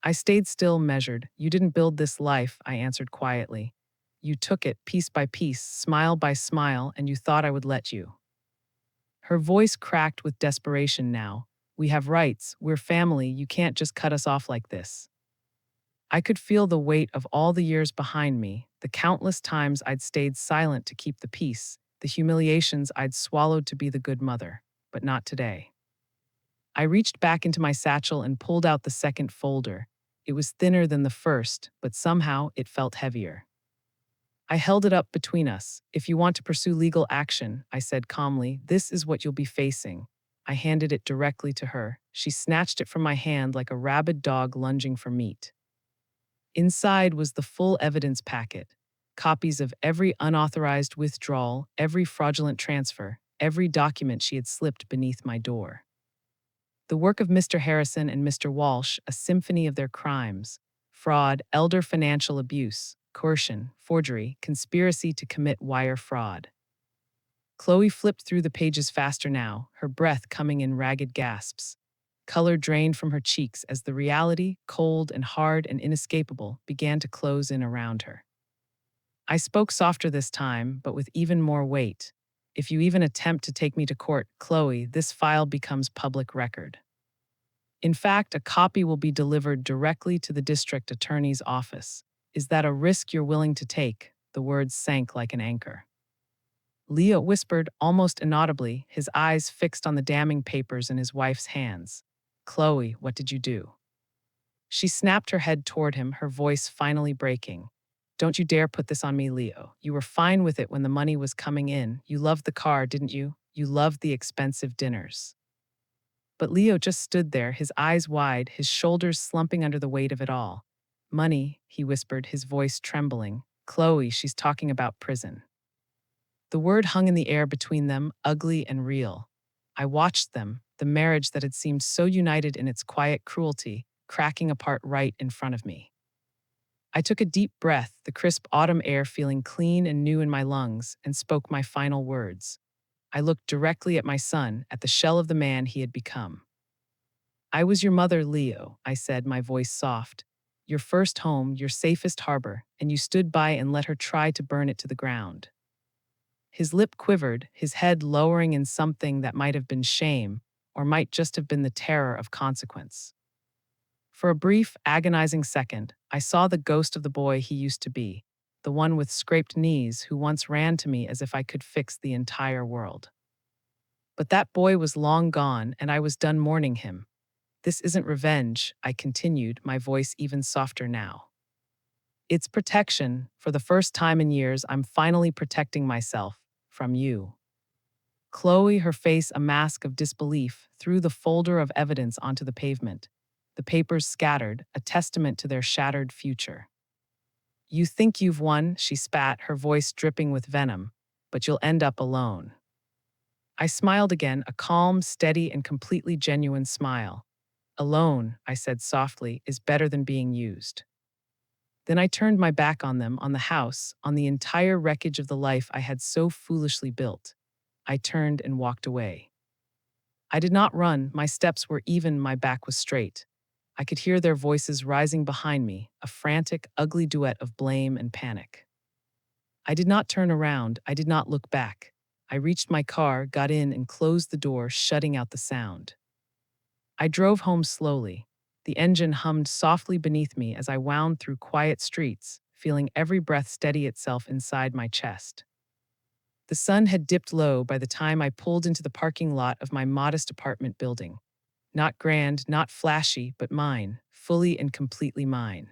I stayed still, measured. You didn't build this life, I answered quietly. You took it piece by piece, smile by smile, and you thought I would let you. Her voice cracked with desperation now. We have rights, we're family, you can't just cut us off like this. I could feel the weight of all the years behind me, the countless times I'd stayed silent to keep the peace, the humiliations I'd swallowed to be the good mother, but not today. I reached back into my satchel and pulled out the second folder. It was thinner than the first, but somehow it felt heavier. I held it up between us. If you want to pursue legal action, I said calmly, this is what you'll be facing. I handed it directly to her. She snatched it from my hand like a rabid dog lunging for meat. Inside was the full evidence packet, copies of every unauthorized withdrawal, every fraudulent transfer, every document she had slipped beneath my door. The work of Mr. Harrison and Mr. Walsh, a symphony of their crimes: fraud, elder financial abuse, coercion, forgery, conspiracy to commit wire fraud. Chloe flipped through the pages faster now, her breath coming in ragged gasps. Color drained from her cheeks as the reality, cold and hard and inescapable, began to close in around her. I spoke softer this time, but with even more weight. If you even attempt to take me to court, Chloe, this file becomes public record. In fact, a copy will be delivered directly to the district attorney's office. Is that a risk you're willing to take? The words sank like an anchor. Leo whispered, almost inaudibly, his eyes fixed on the damning papers in his wife's hands. Chloe, what did you do? She snapped her head toward him, her voice finally breaking. Don't you dare put this on me, Leo. You were fine with it when the money was coming in. You loved the car, didn't you? You loved the expensive dinners. But Leo just stood there, his eyes wide, his shoulders slumping under the weight of it all. Money, he whispered, his voice trembling. Chloe, she's talking about prison. The word hung in the air between them, ugly and real. I watched them, the marriage that had seemed so united in its quiet cruelty, cracking apart right in front of me. I took a deep breath, the crisp autumn air feeling clean and new in my lungs, and spoke my final words. I looked directly at my son, at the shell of the man he had become. I was your mother, Leo, I said, my voice soft. Your first home, your safest harbor, and you stood by and let her try to burn it to the ground. His lip quivered, his head lowering in something that might have been shame, or might just have been the terror of consequence. For a brief, agonizing second, I saw the ghost of the boy he used to be, the one with scraped knees who once ran to me as if I could fix the entire world. But that boy was long gone, and I was done mourning him. This isn't revenge, I continued, my voice even softer now. It's protection. For the first time in years, I'm finally protecting myself from you. Chloe, her face a mask of disbelief, threw the folder of evidence onto the pavement. The papers scattered, a testament to their shattered future. You think you've won, she spat, her voice dripping with venom, but you'll end up alone. I smiled again, a calm, steady, and completely genuine smile. Alone, I said softly, is better than being used. Then I turned my back on them, on the house, on the entire wreckage of the life I had so foolishly built. I turned and walked away. I did not run, my steps were even, my back was straight. I could hear their voices rising behind me, a frantic, ugly duet of blame and panic. I did not turn around, I did not look back. I reached my car, got in, and closed the door, shutting out the sound. I drove home slowly. The engine hummed softly beneath me as I wound through quiet streets, feeling every breath steady itself inside my chest. The sun had dipped low by the time I pulled into the parking lot of my modest apartment building. Not grand, not flashy, but mine, fully and completely mine.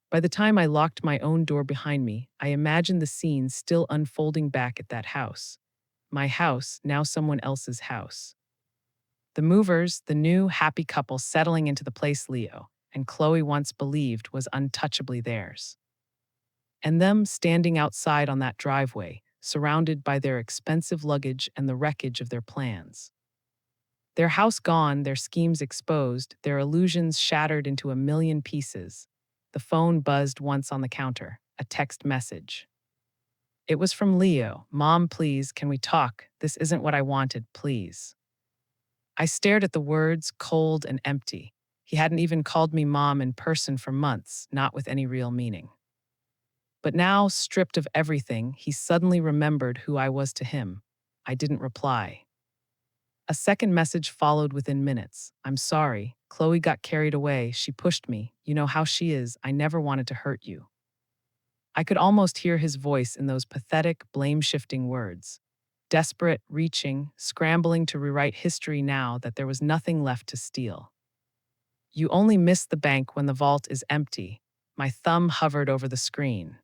By the time I locked my own door behind me, I imagined the scene still unfolding back at that house. My house, now someone else's house. The movers, the new, happy couple settling into the place Leo and Chloe once believed was untouchably theirs. And them standing outside on that driveway, surrounded by their expensive luggage and the wreckage of their plans. Their house gone, their schemes exposed, their illusions shattered into a million pieces. The phone buzzed once on the counter, a text message. It was from Leo. Mom, please, can we talk? This isn't what I wanted, please. I stared at the words, cold and empty. He hadn't even called me mom in person for months, not with any real meaning. But now, stripped of everything, he suddenly remembered who I was to him. I didn't reply. A second message followed within minutes. I'm sorry. Chloe got carried away. She pushed me. You know how she is. I never wanted to hurt you. I could almost hear his voice in those pathetic, blame-shifting words. Desperate, reaching, scrambling to rewrite history now that there was nothing left to steal. You only miss the bank when the vault is empty. My thumb hovered over the screen.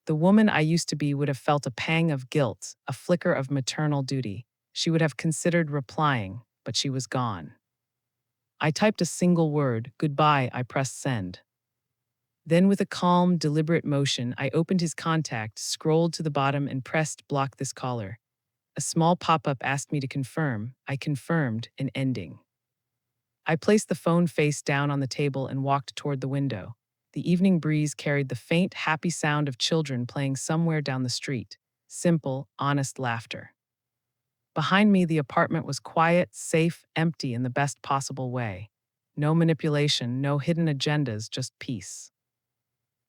The woman I used to be would have felt a pang of guilt, a flicker of maternal duty. She would have considered replying, but she was gone. I typed a single word, goodbye. I pressed send. Then with a calm, deliberate motion, I opened his contact, scrolled to the bottom and pressed block this caller. A small pop-up asked me to confirm. I confirmed, an ending. I placed the phone face down on the table and walked toward the window. The evening breeze carried the faint, happy sound of children playing somewhere down the street. Simple, honest laughter. Behind me, the apartment was quiet, safe, empty in the best possible way. No manipulation, no hidden agendas, just peace.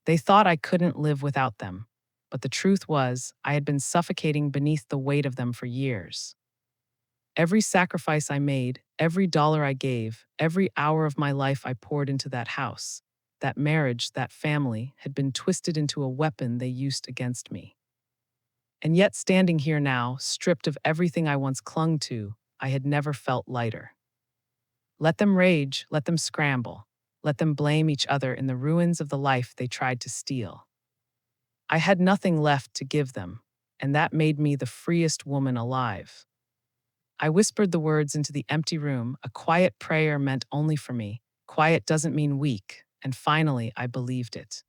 They thought I couldn't live without them, but the truth was, I had been suffocating beneath the weight of them for years. Every sacrifice I made, every dollar I gave, every hour of my life I poured into that house, that marriage, that family, had been twisted into a weapon they used against me. And yet, standing here now, stripped of everything I once clung to, I had never felt lighter. Let them rage, let them scramble, let them blame each other in the ruins of the life they tried to steal. I had nothing left to give them, and that made me the freest woman alive. I whispered the words into the empty room, a quiet prayer meant only for me. Quiet doesn't mean weak, and finally I believed it.